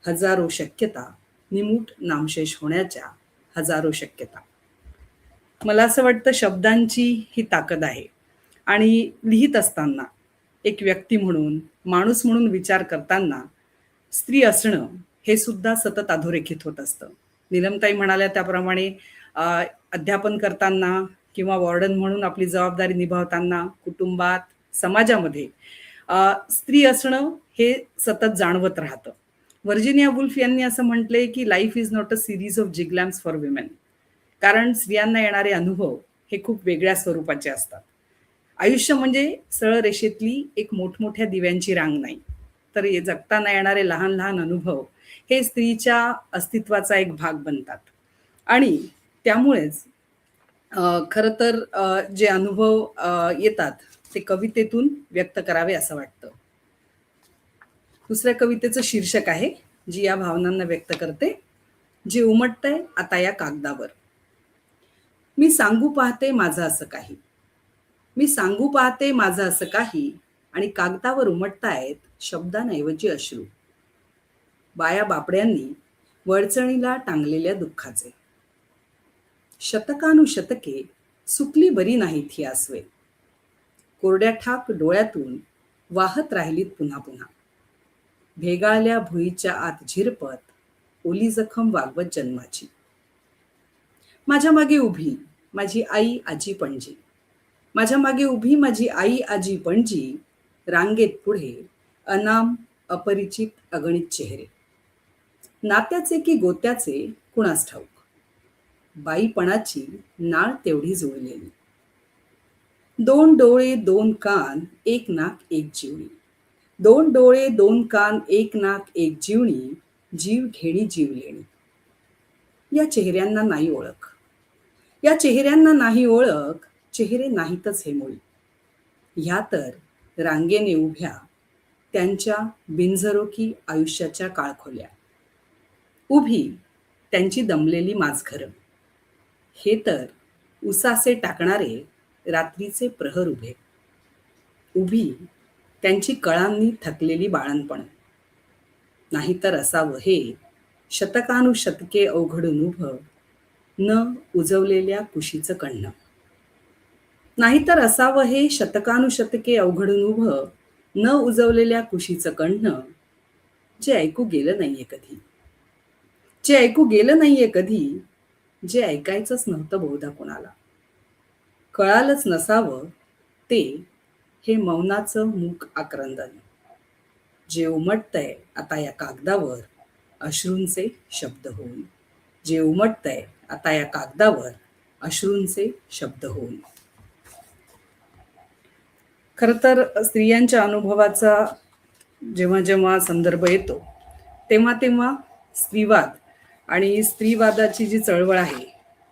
[SPEAKER 5] हजारो शक्यता. निमूट नामशेष होण्याच्या हजारो शक्यता. मला असं वाटतं शब्दांची ही ताकद आहे आणि लिहित असताना एक व्यक्ती म्हणून, माणूस म्हणून विचार करताना स्त्री असणं हे सुद्धा सतत अधोरेखित होत असतं. नीलमताई म्हणाल्या त्याप्रमाणे अध्यापन करताना किंवा वॉर्डन म्हणून आपली जबाबदारी निभावताना कुटुंबात, समाजामध्ये स्त्री असणं हे सतत जाणवत राहतं. व्हर्जिनिया वुल्फ यांनी असं म्हटलंय की life is not a series of जिग्लॅम्स फॉर विमेन, कारण स्त्रियांना येणारे अनुभव हे खूप वेगळ्या स्वरूपाचे असतात. आयुष्य म्हणजे सरळ रेषेतली एक मोठमोठ्या दिव्यांची रांग नाही, तर जगताना येणारे लहान लहान अनुभव हे स्त्रीच्या अस्तित्वाचा एक भाग बनतात. आणि त्यामुळेच खरं तर जे अनुभव येतात ते कवितेतून व्यक्त करावे असं वाटतं. दुसऱ्या कवितेचं शीर्षक आहे जी या भावनांना व्यक्त करते. जे उमटतंय आता या कागदावर. मी सांगू पाहते माझं असं काही, मी सांगू पाहते माझं असं काही, आणि कागदावर उमटतायत शब्दांऐवजी अश्रू. बाया बापड्यांनी वळचणीला टांगलेल्या दुःखाचे. शतकानुशतके सुकली बरी नाहीत ही आसवे. कोरड्या ठाक डोळ्यातून वाहत राहिलीत पुन्हा पुन्हा. भेगाळल्या भुईच्या आत झिरपत ओली जखम वागवत जन्माची. माझ्या मागे उभी माझी आई आजी पणजी. माझ्या मागे उभी माझी आई आजी पणजी. रांगेत पुढे अनाम अपरिचित अगणित चेहरे. नात्याचे की गोत्याचे कुणास ठाऊक. बाईपणाची नाळ तेवढी जुळलेली. 2 डोळे 2 कान 1 नाक 1 जीवणी. 2 डोळे 2 कान 1 नाक 1 जीवणी. जीव घेणी जीवलेणी. या चेहऱ्यांना नाही ओळख. या चेहऱ्यांना नाही ओळख. चेहरे नाहीतच हे मुळी. ह्या तर रांगेने उभ्या त्यांच्या बिनझरोकी आयुष्याच्या काळखोल्या. उभी त्यांची दमलेली माझघरं. हे तर उसासे टाकणारे रात्रीचे प्रहर उभे. उभी त्यांची कळांनी थकलेली बाळणपण. नाहीतर असावं हे शतकानुशतके अवघडून उभं न उजवलेल्या कुशीचं कण्ण. नाहीतर असावं हे शतकानुशतके अवघडून उभं न उजवलेल्या कुशीचं कण्ण, जे ऐकू गेलं नाहीये कधी. जे ऐकू गेलं नाहीये कधी, जे ऐकायचंच नव्हतं बहुधा कोणाला. कळालंच नसावं ते हे मौनाचं मूक आक्रंदन, जे उमटतंय आता या कागदावर अश्रूंचे शब्द होऊन. जे उमटतंय आता या कागदावर अश्रूंचे शब्द होऊन. खरं तर स्त्रियांच्या अनुभवाचा जेव्हा जेव्हा संदर्भ येतो तेव्हा तेव्हा स्त्रीवाद आणि स्त्रीवादाची जी चळवळ आहे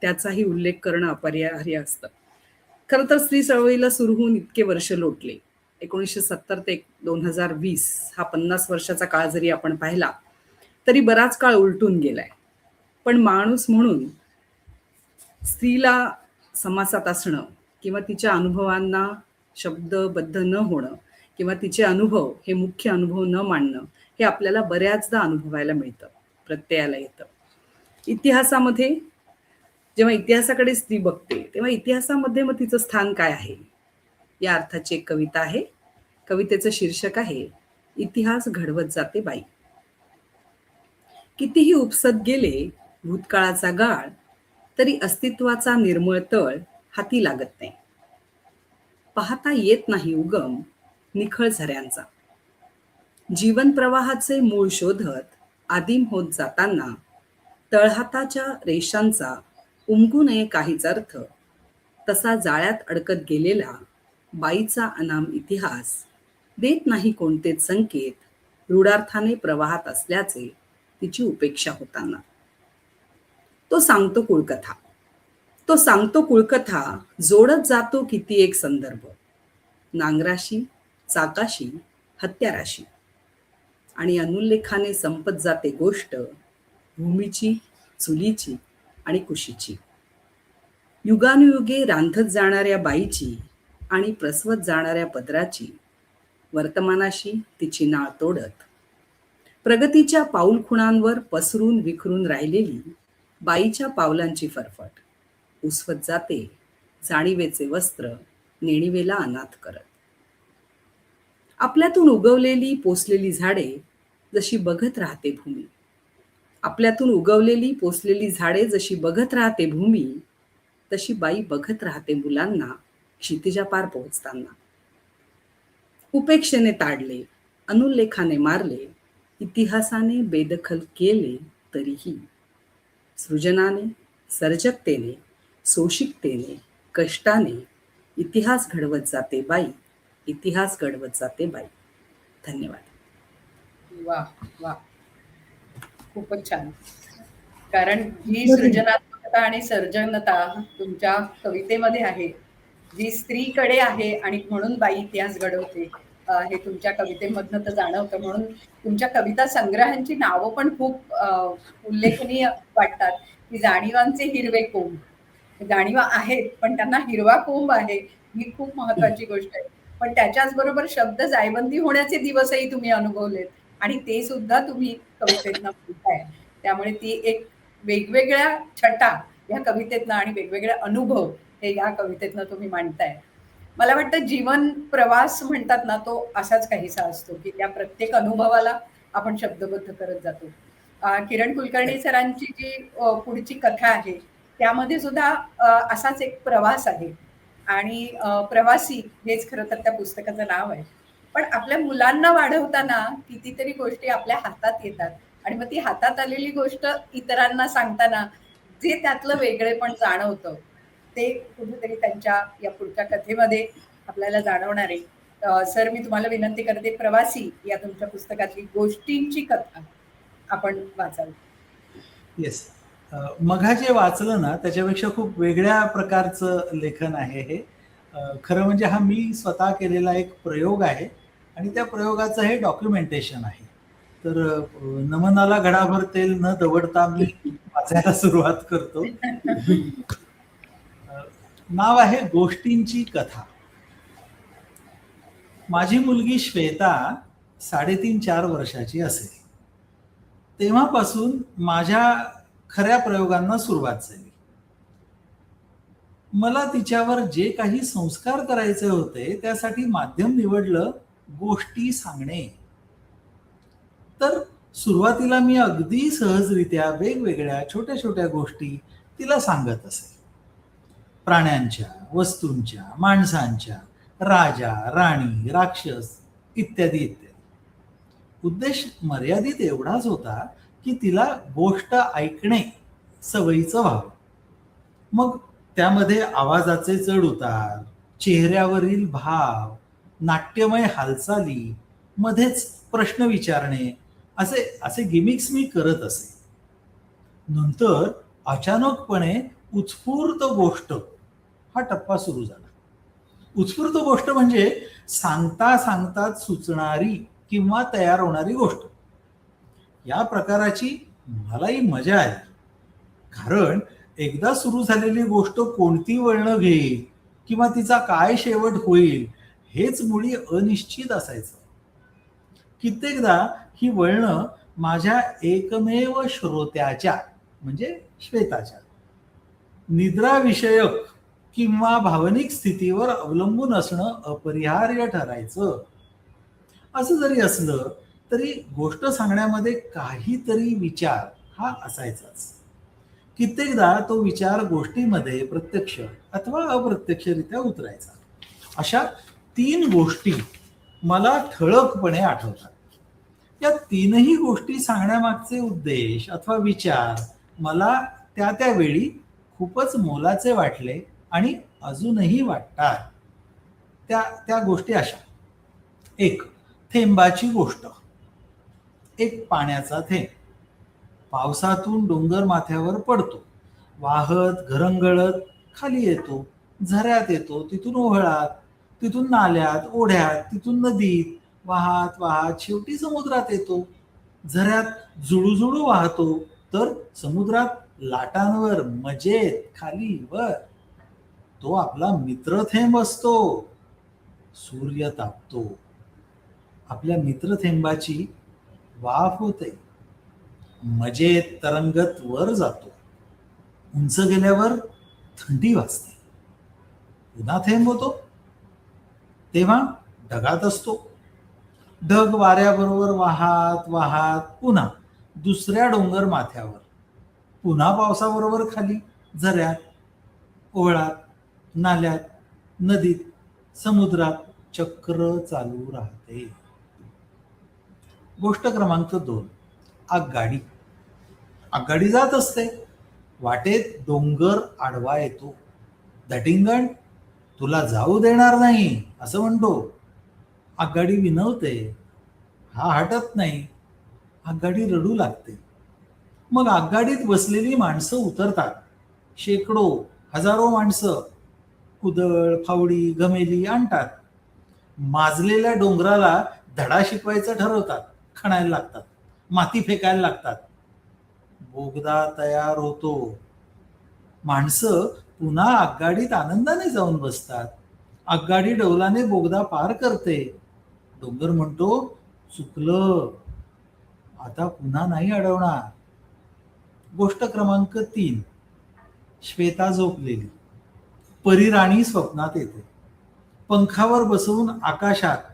[SPEAKER 5] त्याचाही उल्लेख करणं अपरिहार्य असतं. खरं तर स्त्री चळवळीला सुरू होऊन इतके वर्ष लोटले. 1970 ते 2020 हा 50 वर्षाचा काळ जरी आपण पाहिला तरी बराच काळ उलटून गेलाय. पण माणूस म्हणून स्त्रीला समासात असणं किंवा तिच्या अनुभवांना शब्दबद्ध न होणं किंवा तिचे अनुभव हे मुख्य अनुभव न मांडणं हे आपल्याला बऱ्याचदा अनुभवायला मिळतं, प्रत्ययाला येतं. इतिहासामध्ये जेव्हा इतिहासाकडे स्त्री बघते तेव्हा इतिहासामध्ये मग तिचं स्थान काय आहे या अर्थाची एक कविता आहे. कवितेचं शीर्षक आहे इतिहास घडवत जाते बाई. कितीही उपसत गेले भूतकाळाचा गाळ, तरी अस्तित्वाचा निर्मळ तळ हाती लागत नाही. पाहता येत नाही उगम निखळ झऱ्यांचा. जीवन प्रवाहाचे मूळ शोधत आदिम होत जाताना तळहाताच्या रेषांचा उमगू नये काहीच अर्थ, तसा जाळ्यात अडकत गेलेला बाईचा अनाम इतिहास देत नाही कोणतेच संकेत रूढार्थाने प्रवाहात असल्याचे तिची उपेक्षा होताना. तो सांगतो कुळकथा. तो सांगतो कुळकथा जोडत जातो किती एक संदर्भ, नांगराशी, चाकाशी, हत्याराशी. आणि अनुल्लेखाने संपत जाते गोष्ट भूमीची, चुलीची आणि कुशीची. युगानुयुगे रांधत जाणाऱ्या बाईची आणि प्रसवत जाणाऱ्या पदराची, वर्तमानाशी तिची नाळ तोडत प्रगतीच्या पाऊलखुणांवर पसरून विखरून राहिलेली बाईच्या पावलांची फरफट उसवत जाते जाणीवेचे वस्त्र नेणिवेला अनाथ करत. आपल्यातून उगवलेली पोसलेली झाडे जशी बघत राहते भूमी. आपल्यातून उगवलेली पोसलेली झाडे जशी बघत राहते भूमी, तशी बाई बघत राहते मुलांना क्षितिजापार पोहोचताना. उपेक्षेने ताडले, अनुल्लेखाने मारले, इतिहासाने बेदखल केले तरीही सृजनाने, सर्जकतेने, सोशिकतेने, कष्टाने इतिहास घडवत जाते बाई. इतिहास घडवत जाते बाई. धन्यवाद.
[SPEAKER 3] वा वा, खूपच छान. कारण जी सृजनात्मकता आणि सर्जनता तुमच्या कवितेमध्ये आहे, जी स्त्रीकडे आहे आणि म्हणून बाई इतिहास घडवते, हे तुमच्या कवितेमधनं तर जाणवतं. म्हणून तुमच्या कविता संग्रहांची नावं पण खूप उल्लेखनीय वाटतात, की जाणीवांचे हिरवे कोंब. जाणीवा आहेत पण त्यांना हिरवा कोंब आहे, ही खूप महत्वाची गोष्ट आहे. पण त्याच्याच बरोबर शब्द जायबंदी होण्याचे दिवसही तुम्ही अनुभवलेत आणि ते सुद्धा तुम्ही कवितेतनं बोलताय. त्यामुळे ती एक वेगवेगळ्या छटा या कवितेतनं आणि वेगवेगळे अनुभव हे या कवितेतनं तुम्ही मांडताय. मला वाटतं जीवन प्रवास म्हणतात ना, तो असाच काहीसा असतो की त्या प्रत्येक अनुभवाला आपण शब्दबद्ध करत जातो. किरण कुलकर्णी सरांची जी पुढची कथा आहे त्यामध्ये सुद्धा असाच एक प्रवास आहे आणि प्रवासी हेच खरं तर त्या पुस्तकाचं नाव आहे. पण आपल्या मुलांना वाढवताना कितीतरी गोष्टी आपल्या हातात येतात आणि मग ती हातात आलेली गोष्ट इतरांना सांगताना जे त्यातलं वेगळेपण जाणवतं ते कुठेतरी त्यांच्या या पुढच्या कथेमध्ये आपल्याला जाणवणार आहे. सर, मी तुम्हाला विनंती करते, प्रवासी या तुमच्या पुस्तकातली गोष्टींची कथा आपण वाचाल.
[SPEAKER 4] येस. मघा जे वाचलं ना त्याच्यापेक्षा खूप वेगळ्या प्रकारचं लेखन आहे हे. खरं म्हणजे हा मी स्वतः केलेला एक प्रयोग आहे आणि त्या प्रयोगाचं हे डॉक्युमेंटेशन आहे. तर नमनाला घडाभर तेल न दवडता मी वाचायला सुरुवात करतो. नाव आहे गोष्टींची कथा. माझी मुलगी श्वेता 3.5-4 वर्षाची असेल तेव्हापासून माझ्या खऱ्या प्रयोगांना सुरुवात झाली. मला तिच्यावर जे काही संस्कार करायचे होते त्यासाठी माध्यम निवडलं गोष्टी सांगणे. तर सुरुवातीला मी अगदी सहजरित्या वेगवेगळ्या छोट्या छोट्या गोष्टी तिला सांगत असे. प्राण्यांच्या, वस्तूंच्या, माणसांच्या, राजा, राणी, राक्षस इत्यादी इत्यादी. उद्देश मर्यादित एवढाच होता की तिला गोष्ट ऐकणे सवयीचं व्हावं. मग त्यामध्ये आवाजाचे चढ उतार, चेहऱ्यावरील भाव, नाट्यमय हालचाली, मध्येच प्रश्न विचारणे असे असे गिमिक्स मी करत असे. नंतर अचानकपणे उत्स्फूर्त गोष्ट हा टप्पा सुरू झाला. उत्स्फूर्त गोष्ट म्हणजे सांगता सांगताच सुचणारी किंवा तयार होणारी गोष्ट. या प्रकाराची मलाही मजा आली, कारण एकदा सुरू झालेली गोष्ट कोणती वळणं घेईल किंवा तिचा काय शेवट होईल हेच मुळी अनिश्चित असायचं. कित्येकदा ही वळणं माझ्या एकमेव श्रोत्याच्या म्हणजे श्वेताच्या निद्राविषयक किंवा भावनिक स्थितीवर अवलंबून असणं अपरिहार्य ठरायचं. असं जरी असलं तरी गोष्ट सांगण्यामध्ये काहीतरी विचार हा असायचाच. कित्येकदा तो विचार गोष्टीमध्ये प्रत्यक्ष अथवा अप्रत्यक्षरित्या उतरायचा. अशा 3 गोष्टी मला ठळकपणे आठवतात. या 3ही गोष्टी सांगण्यामागचे उद्देश अथवा विचार मला त्या वेळी खूपच मोलाचे वाटले आणि अजूनही वाटतात. त्या गोष्टी अशा. 1. थेंबाची गोष्ट. एक पाण्याचा थेंब पावसातून डोंगर माथ्यावर पडतो, वाहत घरंगळत खाली येतो, झऱ्यात येतो, तिथून ओहळात, तिथून नाल्यात, ओढ्यात, तिथून नदीत वाहत वाहत शेवटी समुद्रात येतो. झऱ्यात जुळूजुळू वाहतो तर समुद्रात लाटांवर मजेत खाली वर. तो आपला मित्र थेंब असतो. सूर्य तापतो, आपल्या मित्र थेंबाची वाफ होते, मजेत तरंगत वर जातो. उंच गेल्यावर थंडी वाजते. पुन्हा थेंब होतो तेव्हा ढगात असतो. ढग वाऱ्याबरोबर वाहत वाहत पुन्हा दुसऱ्या डोंगर माथ्यावर, पुन्हा पावसाबरोबर खाली झऱ्यात, ओहळात, नाल्यात, नदीत, समुद्रात चक्र चालू राहते. गोष्ट क्रमांक 2. आगगाडी. आगगाडी जात असते. वाटेत डोंगर आडवा येतो. धटिंगण तुला जाऊ देणार नाही असं म्हणतो. आगगाडी विनवते. हा हटत नाही. आगगाडी रडू लागते. मग आगगाडीत बसलेली माणसं उतरतात. शेकडो, हजारो माणसं कुदळ, फावडी, घमेली आणतात. माजलेल्या डोंगराला धडा शिकवायचं ठरवतात. खणायला लागतात, माती फेकायला लागतात. बोगदा तयार होतो. माणसं पुन्हा आगगाडीत आनंदाने जाऊन बसतात. आगगाडी डौलाने बोगदा पार करते. डोंगर म्हणतो, चुकलं, आता पुन्हा नाही अडवणार. गोष्ट क्रमांक 3. श्वेता झोपलेली. परीराणी स्वप्नात येते. पंखावर बसवून आकाशात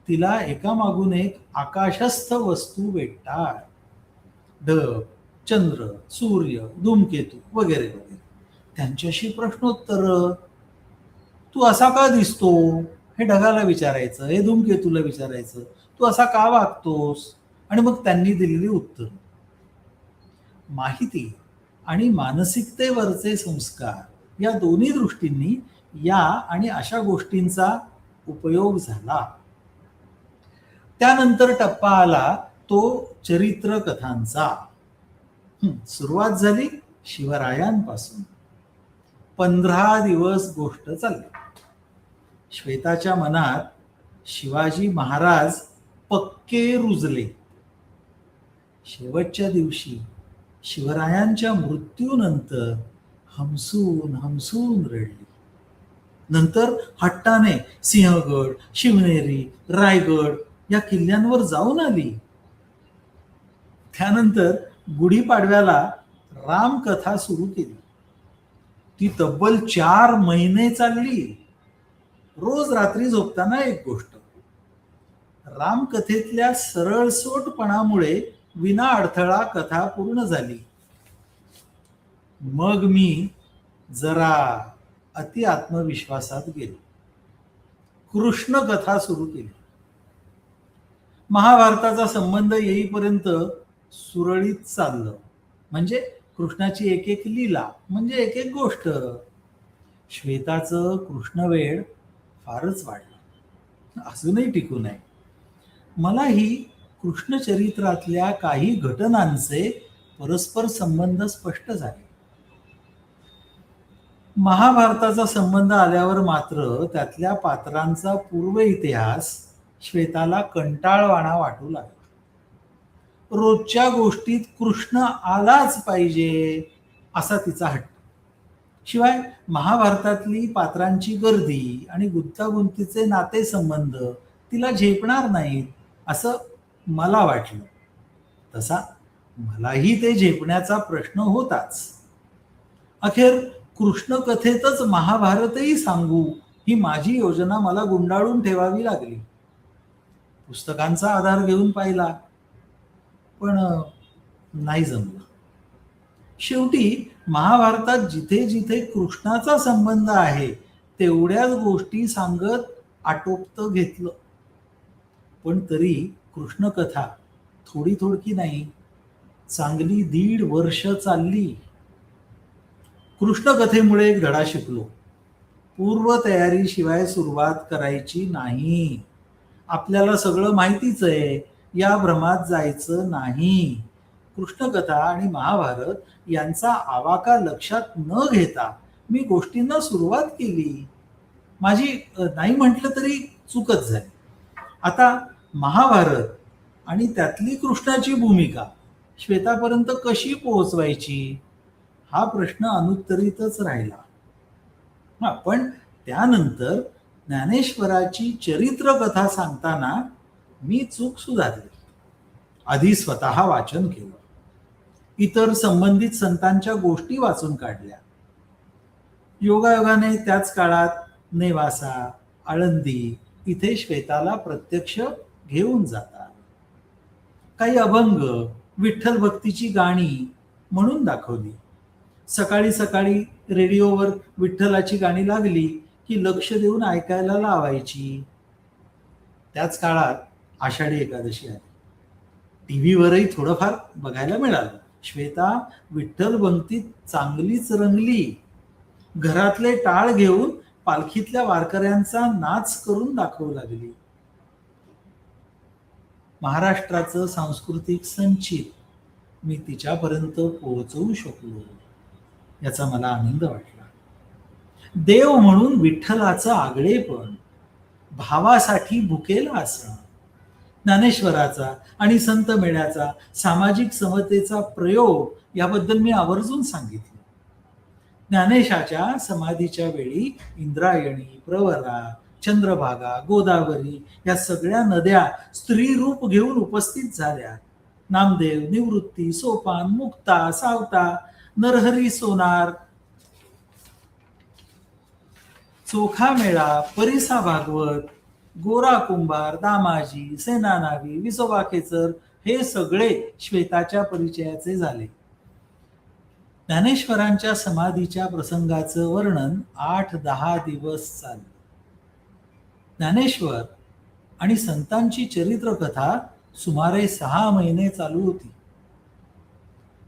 [SPEAKER 4] तिला एकामागून एक आकाशस्थ वस्तू भेटतात. ढग, चंद्र, सूर्य, धूमकेतू वगैरे वगैरे. त्यांच्याशी प्रश्नोत्तर. तू असा का दिसतो हे ढगाला विचारायचं, हे धूमकेतूला विचारायचं. तू असा का वागतोस? आणि मग त्यांनी दिलेली उत्तर. माहिती आणि मानसिकतेवरचे संस्कार या दोन्ही दृष्टींनी या आणि अशा गोष्टींचा उपयोग झाला. त्यानंतर टप्पा आला तो चरित्र कथांचा. सुरुवात झाली शिवरायांपासून. 15 दिवस गोष्ट चालली. श्वेताच्या मनात शिवाजी महाराज पक्के रुजले. शेवटच्या दिवशी शिवरायांच्या मृत्यूनंतर हमसून हमसून रडली. नंतर हट्टाने सिंहगड, शिवनेरी, रायगड या किल्ल्यांवर जाऊन आली. त्यानंतर गुढीपाडव्याला रामकथा सुरू केली. ती तब्बल 4 महिने चालली. रोज रात्री झोपताना एक गोष्ट. रामकथेतल्या सरळसोटपणामुळे विना अडथळा कथा पूर्ण झाली. मग मी जरा अति आत्मविश्वासात गेलो. कृष्ण कथा सुरू केली. महाभारताचा संबंध येईपर्यंत सुरळीत चाललं. म्हणजे कृष्णाची एक एक लीला, म्हणजे एक एक गोष्ट. श्वेताचं कृष्णवेड फारच वाढलं. अजूनही टिकू नये. मलाही कृष्णचरित्रातल्या काही घटनांचे परस्पर संबंध स्पष्ट झाले. महाभारताचा संबंध आल्यावर मात्र त्यातल्या पात्रांचा पूर्व इतिहास श्वेताला कंटाळवाणा वाटू लागला. रोजच्या गोष्टीत कृष्ण आलाच पाहिजे असा तिचा हट्ट. शिवाय महाभारतातली पात्रांची गर्दी आणि गुंतागुंतीचे नातेसंबंध तिला झेपणार नाहीत असं मला वाटलं. तसा मलाही ते झेपण्याचा प्रश्न होताच. अखेर कृष्ण कथेतच महाभारतही सांगू ही माझी योजना मला गुंडाळून ठेवावी लागली. पुस्तकांचा आधार घेऊन पाहिला, पण नाही जमलं. शेवटी महाभारतात जिथे जिथे कृष्णाचा संबंध आहे तेवढ्याच गोष्टी सांगत आटोपतं घेतलं. पण तरी कृष्णकथा थोडी थोडकी नाही, चांगली 1.5 वर्ष चालली. कृष्णकथेमुळे एक धडा शिकलो. पूर्व तयारीशिवाय सुरुवात करायची नाही. आपल्याला सगळं माहितीच आहे या भ्रमात जायचं नाही. कृष्णकथा आणि महाभारत यांचा आवाका लक्षात न घेता मी गोष्टींना सुरुवात केली. माझी नाही म्हटलं तरी चूकच झाली. आता महाभारत आणि त्यातली कृष्णाची भूमिका श्वेतापर्यंत कशी पोहोचवायची हा प्रश्न अनुत्तरितच राहिला. पण त्यानंतर ज्ञानेश्वराची चरित्रकथा सांगताना मी चूक सुधारली. आधी स्वतः वाचन केलं. इतर संबंधित संतांच्या गोष्टी वाचून काढल्या. योगायोगाने त्याच काळात नेवासा, आळंदी इथे श्वेताला प्रत्यक्ष घेऊन जातात. काही अभंग, विठ्ठल भक्तीची गाणी म्हणून दाखवली. सकाळी सकाळी रेडिओवर विठ्ठलाची गाणी लागली की लक्ष देऊन ऐकायला लावायची. त्याच काळात आषाढी एकादशी आली. टीव्हीवरही थोडंफार बघायला मिळालं. श्वेता विठ्ठल भक्तीत चांगलीच रंगली. घरातले टाळ घेऊन पालखीतल्या वारकऱ्यांचा नाच करून दाखवू लागली. महाराष्ट्राचं सांस्कृतिक संचित मी तिच्यापर्यंत पोहोचवू शकलो याचा मला आनंद वाटला. देव म्हणून विठ्ठलाचं आगळेपण, भावासाठी भुकेला असणं, ज्ञानेश्वराचा आणि संत मेळ्याचा सामाजिक समतेचा प्रयोग याबद्दल मी आवर्जून सांगितलं. ज्ञानेशाच्या समाधीच्या वेळी इंद्रायणी, प्रवरा, चंद्रभागा, गोदावरी या सगळ्या नद्या स्त्री रूप घेऊन उपस्थित झाल्या. नामदेव, निवृत्ती, सोपान, मुक्ता, सावता, नरहरी सोनार, चोखा मेळा, परिसा भागवत, गोरा कुंभार, दामाजी, सेनानावी, विसोबा खेचर हे सगळे श्वेताच्या परिचयाचे झाले. ज्ञानेश्वरांच्या समाधीच्या प्रसंगाचं वर्णन 8-10 दिवस चाललं. ज्ञानेश्वर आणि संतांची चरित्रकथा सुमारे 6 महिने चालू होती.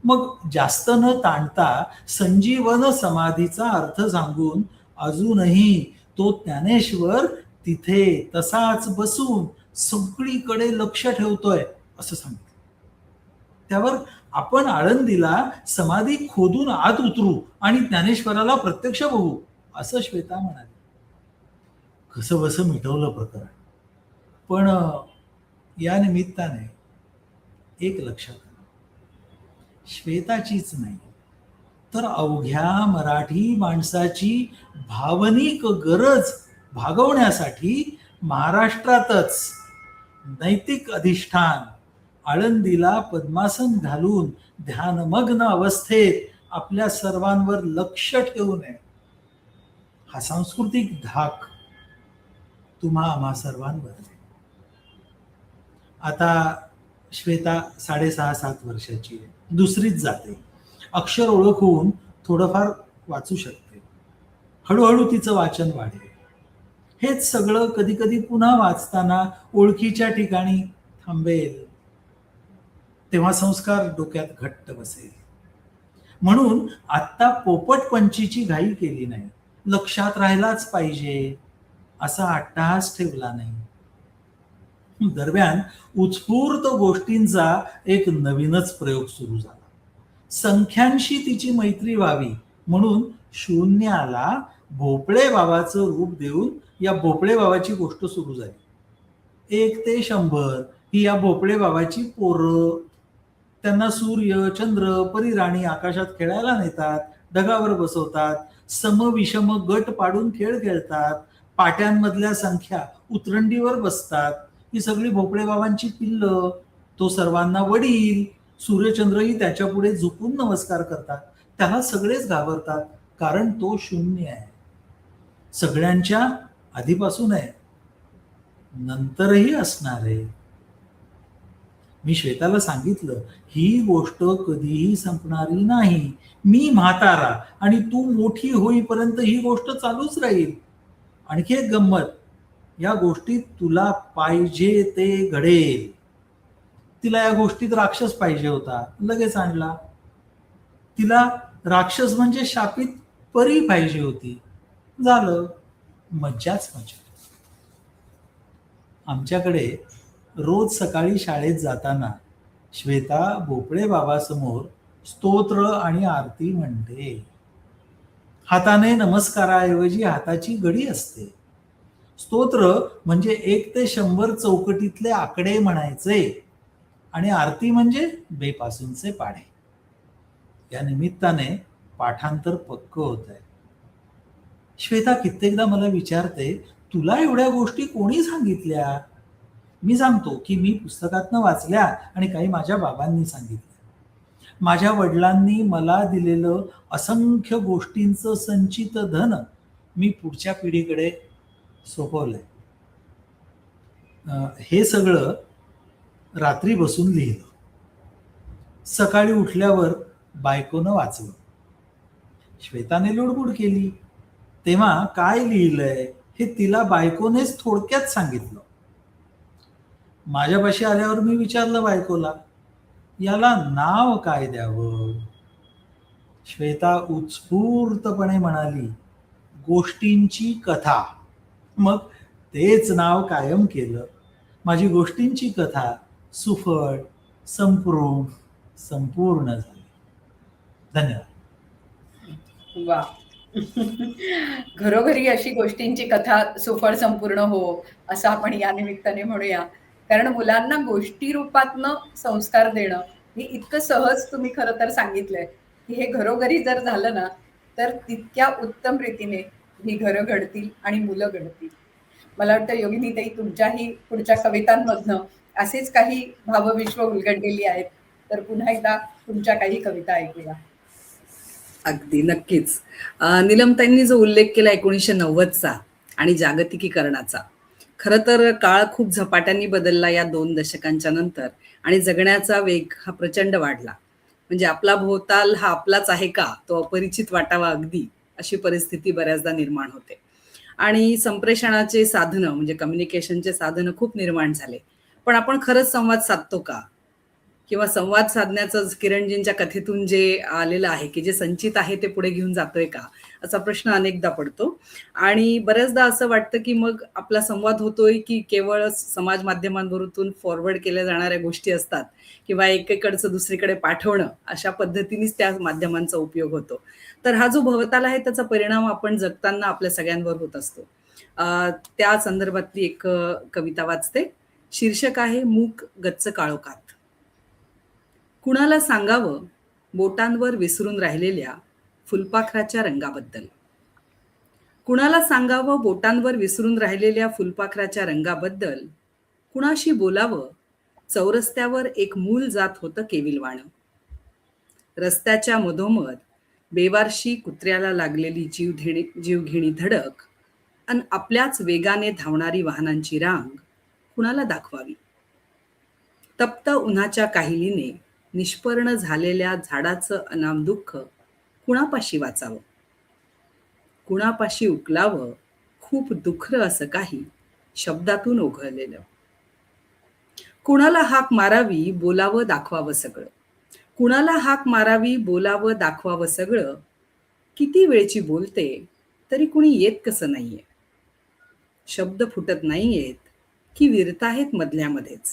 [SPEAKER 4] मग जास्त न ताणता संजीवन समाधीचा अर्थ सांगून अजूनही तो ज्ञानेश्वर तिथे तसाच बसून सगळीकडे लक्ष ठेवतोय असं सांगितलं. त्यावर आपण आळंदीला समाधी खोदून आत उतरू आणि ज्ञानेश्वराला प्रत्यक्ष बघू, असं श्वेता म्हणाली. कसं बसं मिटवलं प्रकरण. पण या निमित्ताने एक लक्षात आलं, श्वेताचीच नाही तर अवघ्या मराठी माणसाची भावनिक गरज भागवण्यासाठी महाराष्ट्रातच नैतिक अधिष्ठान आळंदीला पद्मासन घालून ध्यानमग्न अवस्थेत आपल्या सर्वांवर लक्ष ठेवू नये, हा सांस्कृतिक धाक तुम्हा आम्हा सर्वांवर आहे. आता श्वेता 6.5-7 वर्षाची आहे, दुसरीच जाते, अक्षर ओळखून थोडंफार वाचू शकते. हळूहळू तिचं वाचन वाढेल. हेच सगळं कधी कधी पुन्हा वाचताना ओळखीच्या ठिकाणी थांबेल, तेव्हा संस्कार डोक्यात घट्ट बसेल. म्हणून आत्ता पोपट पंचीची घाई केली नाही, लक्षात राहायलाच पाहिजे असा अट्टहास ठेवला नाही. दरम्यान उत्स्फूर्त गोष्टींचा एक नवीनच प्रयोग सुरू झाला. संख्यांशी तिची मैत्री व्हावी म्हणून शून्याला भोपळे बाबाचं रूप देऊन या भोपळे बाबाची गोष्ट सुरू झाली. 1 ते 100 ही या भोपळे बाबाची पोरं. त्यांना सूर्य, चंद्र, परिराणी आकाशात खेळायला नेतात, ढगावर बसवतात, समविषम गट पाडून खेळ खेळतात, पाट्यांमधल्या संख्या उतरंडीवर बसतात. ही सगळी भोपळे बाबांची पिल्लं. तो सर्वांना वडील. सूर्यचंद्रही त्याच्या पुढे झुकून नमस्कार करतात. त्याला सगळेच घाबरतात, कारण तो शून्य आहे. सगळ्यांच्या आधीपासून आहे, नंतरही असणार आहे. मी श्वेताला सांगितलं, ही गोष्ट कधीही संपणारी नाही. मी म्हातारा आणि तू मोठी होईपर्यंत ही गोष्ट चालूच राहील. आणखी एक गंमत, या गोष्टीत तुला पाहिजे ते घडेल. तिला या गोष्टीत राक्षस पाहिजे होता, लगेच आणला. तिला राक्षस म्हणजे शापित परी पाहिजे होती, झालं. मज्जाच मजा. आमच्याकडे रोज सकाळी शाळेत जाताना श्वेता भोपळे बाबासमोर स्तोत्र आणि आरती म्हणते. हाताने नमस्काराऐवजी हाताची घडी असते. स्तोत्र म्हणजे 1 ते 100 चौकटीतले आकडे म्हणायचे आणि आरती म्हणजे बेपासूनचे पाढे. या निमित्ताने पाठांतर पक्क होत आहे. श्वेता कित्येकदा मला विचारते, तुला एवढ्या गोष्टी कोणी सांगितल्या? मी सांगतो की मी पुस्तकातनं वाचल्या आणि काही माझ्या बाबांनी सांगितल्या. माझ्या वडिलांनी मला दिलेलं असंख्य गोष्टींचं संचित धन मी पुढच्या पिढीकडे सोपवलंय. हे सगळं रात्री बसून लिहिलं. सकाळी उठल्यावर बायकोनं वाचलं. श्वेताने लुडबुड केली. तेव्हा काय लिहिलंय हे तिला बायकोनेच थोडक्यात सांगितलं. माझ्यापाशी आल्यावर मी विचारलं बायकोला, याला नाव काय द्यावं? श्वेता उत्स्फूर्तपणे म्हणाली, गोष्टींची कथा. मग तेच नाव कायम केलं. माझी गोष्टींची कथा सुफळ, संपूर्ण झाली. धन्यवाद.
[SPEAKER 3] वा. घरोघरी अशी गोष्टींची कथा सुफळ संपूर्ण हो, असं आपण या निमित्ताने म्हणूया. कारण मुलांना गोष्टी रूपातनं संस्कार देणं हे इतकं सहज तुम्ही खरं तर सांगितलंय की हे घरोघरी जर झालं ना तर तितक्या उत्तम रीतीने ही घरं घडतील आणि मुलं घडतील. मला वाटतं योगिनीताई तुमच्याही पुढच्या कवितांमधनं असेच काही भावविश्व उलगडलेली आहेत. तर पुन्हा एकदा तुमच्या काही कविता ऐकूया.
[SPEAKER 5] अगदी नक्कीच. नीलमताईंनी जो उल्लेख केला 1990चा आणि जागतिकीकरणाचा, खरं तर काळ खूप झपाट्याने बदलला या 2 दशकांच्या नंतर आणि जगण्याचा वेग हा प्रचंड वाढला. म्हणजे आपला भोवताल हा आपलाच आहे का, तो अपरिचित वाटावा अगदी, अशी परिस्थिती बऱ्याचदा निर्माण होते. आणि संप्रेषणाचे साधनं म्हणजे कम्युनिकेशनचे साधनं खूप निर्माण झाले. पण आपण खरंच संवाद साधतो का? किंवा संवाद साधण्याचं किरणजींच्या कथेतून जे आलेलं आहे की जे संचित आहे ते पुढे घेऊन जातोय का, असा प्रश्न अनेकदा पडतो आणि बऱ्याचदा असं वाटतं की मग आपला संवाद होतोय की केवळ समाज माध्यमांवरून फॉरवर्ड केल्या जाणाऱ्या गोष्टी असतात किंवा एकेकडचं दुसरीकडे पाठवणं अशा पद्धतीनेच त्या माध्यमांचा उपयोग होतो. तर हा जो भवताल आहे त्याचा परिणाम आपण जगताना आपल्या सगळ्यांवर होत असतो. त्या संदर्भातली एक कविता वाचते. शीर्षक आहे मूक गच्च काळोखात. कुणाला सांगावं बोटांवर विसरून राहिलेल्या फुलपाखराच्या रंगाबद्दल. कुणाला सांगावं बोटांवर विसरून राहिलेल्या फुलपाखराच्या रंगाबद्दल. कुणाशी बोलावं चौरस्त्यावर एक मूल जात होतं केविलवाणं. रस्त्याच्या मधोमध बेवारशी कुत्र्याला लागलेली जीवघेणी धडक अन आपल्याच वेगाने धावणारी वाहनांची रांग कुणाला दाखवावी. तप्त उन्हाच्या काहिलीने निष्पर्ण झालेल्या झाडाचं अनाम दुःख कुणापाशी वाचावं. कुणापाशी उकलावं खूप दुःखर असं काही शब्दातून ओघळलेलं. कुणाला हाक मारावी बोलावं दाखवावं सगळं. कुणाला हाक मारावी बोलावं दाखवावं सगळं. किती वेळची बोलते तरी कुणी येत कसं नाहीये. शब्द फुटत नाहीयेत की विरताहेत मधल्यामध्येच.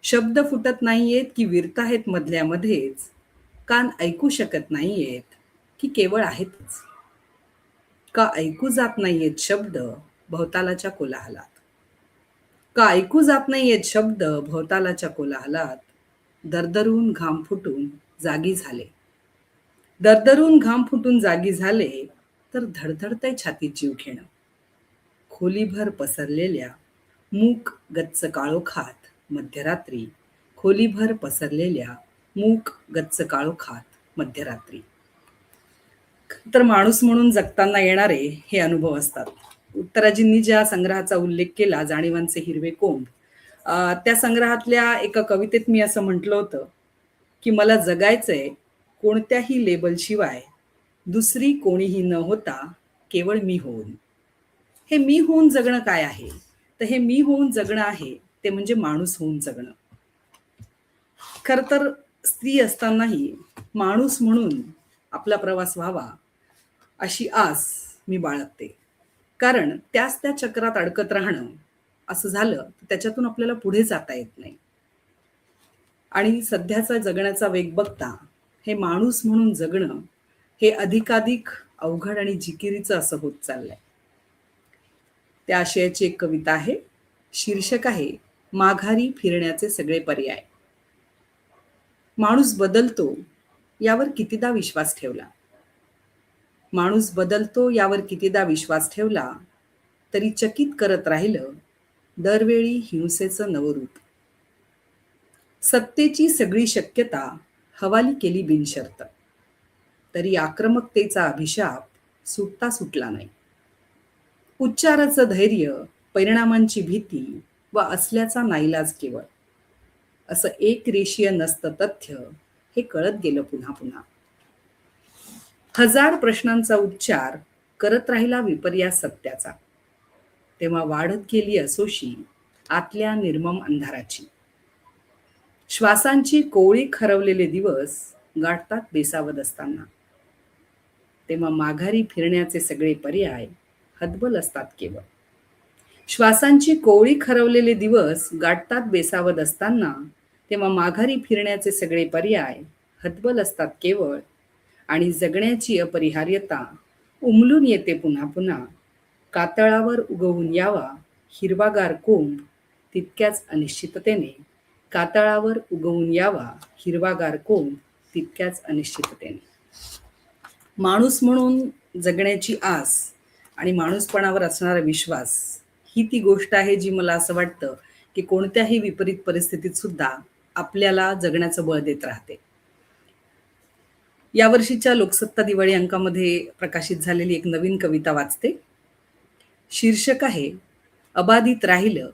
[SPEAKER 5] शब्द फुटत नाहीयेत की विरताहेत मधल्यामध्येच. कान ऐकू शकत नाहीयेत की केवळ आहेतच. का ऐकू जात नाहीयेत शब्द भवतालाच्या कोलाहलात. का ऐकू जात नाहीयेत शब्द भवतालाच्या कोलाहलात. दरदरून घाम फुटून जागी झाले. दरदरून घाम फुटून जागी झाले तर धडधडतय छातीत जीव घेणं. खोलीभर पसरलेल्या मूक गच्च काळोखात मध्यरात्री. खोलीभर पसरलेल्या मूक गच्च काळोखात मध्यरात्री. तर माणूस म्हणून जगताना येणारे हे अनुभव असतात. उत्तराजींनी ज्या संग्रहाचा उल्लेख केला जाणीवांचे हिरवे कोंब, त्या संग्रहातल्या एका कवितेत मी असं म्हटलं होतं की मला जगायचंय कोणत्याही लेबलशिवाय, दुसरी कोणीही न होता केवळ मी होऊन. हे मी होऊन जगणं काय आहे, तर हे मी होऊन जगणं आहे ते म्हणजे माणूस होऊन जगणं. खर तर स्त्री असतानाही माणूस म्हणून आपला प्रवास व्हावा अशी आस मी बाळगते. कारण त्याच त्या चक्रात अडकत राहणं असं झालं तर त्याच्यातून आपल्याला पुढे जाता येत नाही. आणि सध्याचा जगण्याचा वेग बघता हे माणूस म्हणून जगणं हे अधिकाधिक अवघड आणि जिकिरीचं असं होत चाललंय. त्या आशयाची एक कविता आहे. शीर्षक आहे माघारी फिरण्याचे सगळे पर्याय. माणूस बदलतो यावर कितीदा विश्वास ठेवला. माणूस बदलतो यावर कितीदा विश्वास ठेवला तरी चकित करत राहिलं दरवेळी हिंसेचं नवरूप. सत्तेची सगळी शक्यता हवाली केली बिनशर्त तरी आक्रमकतेचा अभिशाप सुटता सुटला नाही. उच्चाराचं धैर्य, परिणामांची भीती व असल्याचा नाईलाज केवळ असं एक रेषीय नसतं तथ्य हे कळत गेलं पुन्हा पुन्हा. हजार प्रश्नांचा उच्चार करत राहिला विपर्यास सत्याचा. तेव्हा वाढत गेली असोशी आतल्या निर्मम अंधाराची. श्वासांची कोवळी खरवलेले दिवस गाठतात बेसावत असताना. तेव्हा माघारी फिरण्याचे सगळे पर्याय हतबल असतात केवळ. श्वासांची कोवळी खरवलेले दिवस गाठतात बेसावत असताना तेव्हा माघारी फिरण्याचे सगळे पर्याय हतबल असतात केवळ. आणि जगण्याची अपरिहार्यता उमलून येते पुन्हा पुन्हा. कातळावर उगवून यावा हिरवागार कोंब तितक्याच अनिश्चिततेने. कातळावर उगवून यावा हिरवागार कोंब तितक्याच अनिश्चिततेने. माणूस म्हणून जगण्याची आस आणि माणूसपणावर असणारा विश्वास ही ती गोष्ट आहे जी मला असं वाटतं की कोणत्याही विपरीत परिस्थितीत सुद्धा आपल्याला जगण्याचं बळ देत राहते. यावर्षीच्या लोकसत्ता दिवाळी अंकामध्ये प्रकाशित झालेली एक नवीन कविता वाचते. शीर्षक आहे अबाधित राहिलं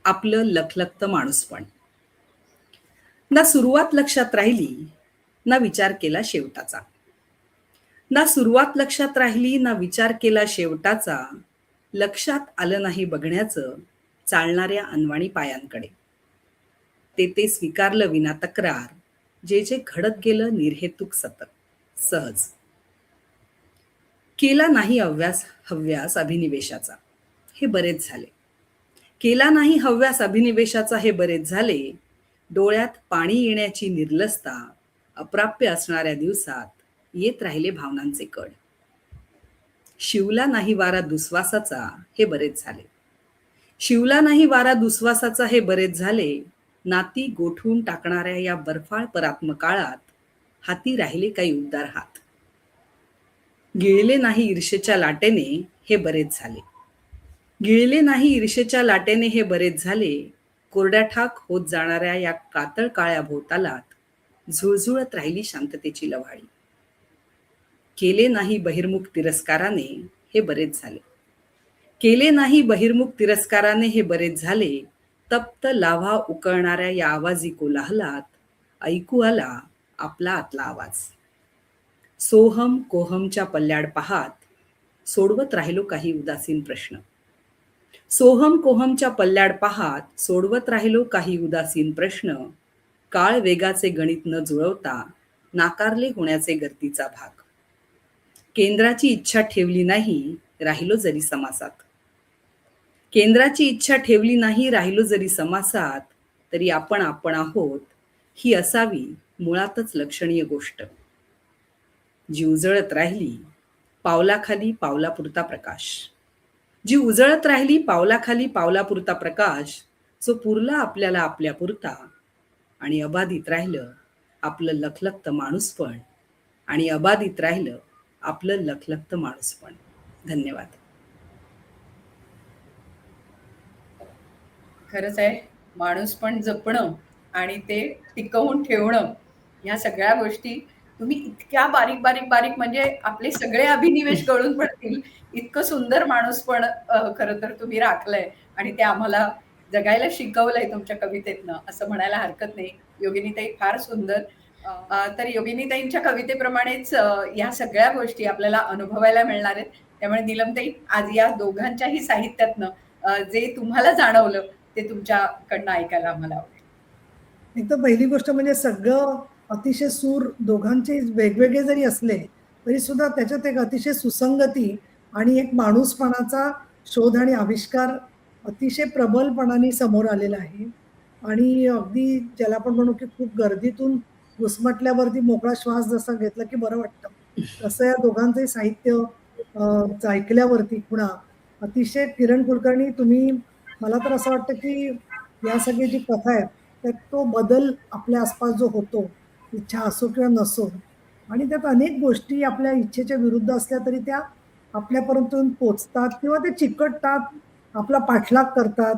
[SPEAKER 5] आपलं लखलखतं माणूसपण. ना सुरुवात लक्षात राहिली ना विचार केला शेवटाचा. ना सुरुवात लक्षात राहिली ना विचार केला शेवटाचा. लक्षात आलं नाही बघण्याचं चालणाऱ्या अनवाणी पायांकडे. ते स्वीकारलं विना तक्रार जे जे घडत गेलं निर्हेतुक सतत सहज. केला नाही हव्यास अभिनिवेशाचा, हे बरेच झाले. केला नाही हव्यास अभिनिवेशाचा, हे बरेच झाले. डोळ्यात पाणी येण्याची निर्लसता, अप्राप्य असणाऱ्या दिवसात येत राहिले भावनांचे कड. शिवला नाही वारा दुस्वासाचा, हे बरेच झाले. शिवला नाही वारा दुस्वासाचा, हे बरेच झाले. नाती गोठवून टाकणाऱ्या या बर्फाळ परात्म काळात हाती राहिले काही उबदार हात. गिळले नाही ईर्षेच्या लाटेने, हे बरेच झाले. गिळले नाही ईर्षेच्या लाटेने, हे बरेच झाले. कोरड्या ठाक होत जाणाऱ्या या कातळ काळ्या भोवतालात झुळझुळत राहिली शांततेची लव्हाळी. केले नाही बहिर्मुख तिरस्काराने, हे बरेच झाले. केले नाही बहिर्मुख तिरस्काराने, हे बरेच झाले. तप्त लाव्हा उकळणाऱ्या या आवाजी कोलाहलात ऐकू आला आपला आतला आवाज. सोहम कोहमच्या पल्ल्याड पाहात सोडवत राहिलो काही उदासीन प्रश्न. सोहम कोहमच्या पल्ल्याड पाहात सोडवत राहिलो काही उदासीन प्रश्न. काळ वेगाचे गणित न जुळवता नाकारले होण्याचे गर्दीचा भाग. केंद्राची इच्छा ठेवली नाही, राहिलो जरी समासात. केंद्राची इच्छा ठेवली नाही, राहिलो जरी समासात. तरी आपण आहोत ही असावी मुळातच लक्षणीय गोष्ट. जी उजळत राहिली पावलाखाली पावलापुरता प्रकाश. जी उजळत राहिली पावलाखाली पावलापुरता प्रकाश. जो पुरला आपल्याला आपल्यापुरता, आणि अबाधित राहिलं आपलं लखलखतं माणूसपण. आणि अबाधित राहिलं आपलं लखलखतं माणूसपण. धन्यवाद.
[SPEAKER 3] खरंच आहे, माणूस पण जपणं आणि ते टिकवून ठेवणं, ह्या सगळ्या गोष्टी तुम्ही इतक्या बारीक बारीक बारीक, म्हणजे आपले सगळे अभिनिवेश गळून पडतील इतकं सुंदर माणूस पण खरं तर तुम्ही राखलंय आणि ते आम्हाला जगायला शिकवलंय तुमच्या कवितेतनं, असं म्हणायला हरकत नाही. योगिनीताई फार सुंदर. तर योगिनीताईंच्या कवितेप्रमाणेच या सगळ्या गोष्टी आपल्याला अनुभवायला मिळणार आहेत. त्यामुळे नीलमताई, आज या दोघांच्याही साहित्यातनं जे तुम्हाला जाणवलं ते तुमच्याकडनं ऐकायला आम्हाला आवडेल.
[SPEAKER 2] एक तर पहिली गोष्ट म्हणजे सगळं अतिशय सूर दोघांचे वेगवेगळे जरी असले तरी सुद्धा त्याच्यात एक अतिशय सुसंगती आणि एक माणूसपणाचा शोध आणि आविष्कार अतिशय प्रबलपणाने समोर आलेला आहे. आणि अगदी ज्याला आपण म्हणू की खूप गर्दीतून घुसमटल्यावरती मोकळा श्वास जसा घेतला की बरं वाटतं, तसं या दोघांचंही साहित्य ऐकल्यावरती पुन्हा अतिशय. किरण कुलकर्णी, तुम्ही, मला तर असं वाटतं की या सगळी जी कथा आहे त्यात तो बदल आपल्या आसपास जो होतो, इच्छा असो किंवा नसो, आणि त्यात अनेक गोष्टी आपल्या इच्छेच्या विरुद्ध असल्या तरी त्या आपल्यापर्यंत पोचतात किंवा ते चिकटतात, आपला पाठलाग करतात.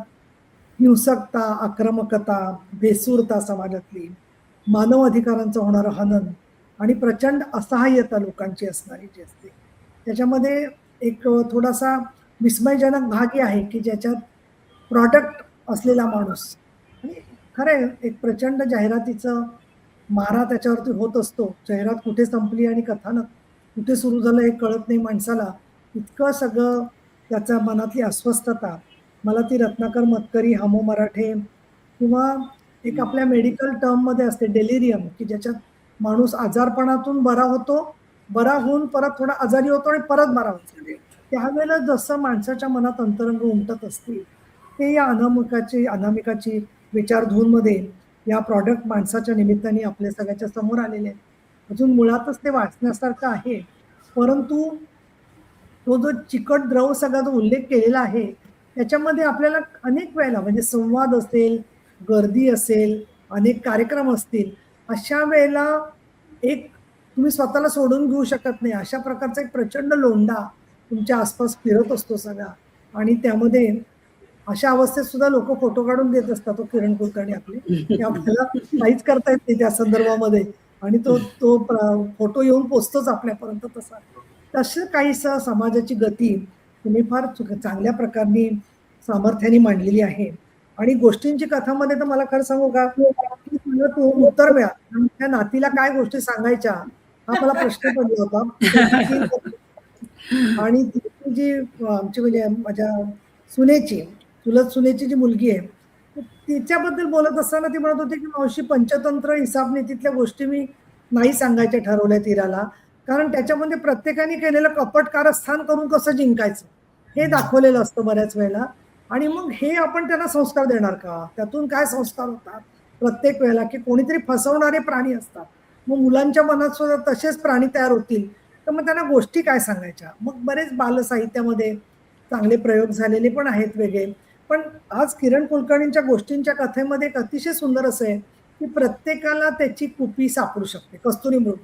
[SPEAKER 2] हिंसकता, आक्रमकता, बेसूरता समाजातली, मानव अधिकारांचं होणारं हनन आणि प्रचंड असहाय्यता लोकांची असणारी जी असते, त्याच्यामध्ये एक थोडासा विस्मयजनक भागही आहे की ज्याच्यात प्रॉडक्ट असलेला माणूस, आणि खरं एक प्रचंड जाहिरातीचं मारा त्याच्यावरती होत असतो. जाहिरात कुठे संपली आणि कथानक कुठे सुरू झालं हे कळत नाही माणसाला. इतकं सगळं त्याच्या मनातली अस्वस्थता, मला ती रत्नाकर मतकरी, हमो मराठे किंवा एक आपल्या मेडिकल टर्ममध्ये असते डेलिरियम, की ज्याच्यात माणूस आजारपणातून बरा होतो, बरा होऊन परत थोडा आजारी होतो आणि परत बरा होतो. त्यावेळेला जसं माणसाच्या मनात अंतरंग उमटत असतील ते या अनामिकाची विचारधूनमध्ये या प्रॉडक्ट माणसाच्या निमित्ताने आपल्या सगळ्याच्या समोर आलेले आहेत. अजून मुळातच ते वाचण्यासारखं आहे, परंतु तो जो चिकट द्रव सगळा जो उल्लेख केलेला आहे त्याच्यामध्ये आपल्याला अनेक वेळेला म्हणजे संवाद असेल, गर्दी असेल, अनेक कार्यक्रम असतील, अशा वेळेला एक तुम्ही स्वतःला सोडून घेऊ शकत नाही अशा प्रकारचा एक प्रचंड लोंढा तुमच्या आसपास फिरत असतो सगळा. आणि त्यामध्ये अशा अवस्थेत सुद्धा लोक फोटो काढून देत असतात. तो किरण कुलकर्णी आपले, की आपल्याला काहीच करता येत नाही त्या संदर्भामध्ये, आणि तो तो फोटो येऊन पोचतोच आपल्यापर्यंत. तसं काहीसं समाजाची गती तुम्ही फार चांगल्या प्रकारे सामर्थ्याने मांडलेली आहे. आणि गोष्टींची कथामध्ये तर मला खरं सांगू का, की तुला तो उत्तर मिळाला आणि त्या नातीला काय गोष्टी सांगायच्या हा मला प्रश्न पडला होता. आणि ती जी आमची म्हणजे माझ्या चुलत सुनेची जी मुलगी आहे, तिच्याबद्दल बोलत असताना ती म्हणत होती की मावशी, पंचतंत्र हिसाबनीतीतल्या गोष्टी मी नाही सांगायच्या ठरवल्या तिराला, कारण त्याच्यामध्ये प्रत्येकाने केलेलं कपट कारस्थान करून कसं जिंकायचं हे दाखवलेलं असतं बऱ्याच वेळेला. आणि मग हे आपण त्यांना संस्कार देणार का? त्यातून काय संस्कार होतात प्रत्येक वेळेला, की कोणीतरी फसवणारे प्राणी असतात. मग मुलांच्या मनात सुद्धा तसेच प्राणी तयार होतील, तर मग त्यांना गोष्टी काय सांगायच्या? मग बरेच बालसाहित्यामध्ये चांगले प्रयोग झालेले पण आहेत वेगळे. पण आज किरण कुलकर्णींच्या गोष्टींच्या कथेमध्ये एक अतिशय सुंदर असं आहे, की प्रत्येकाला त्याची कुपी सापडू शकते. कस्तुरी मृग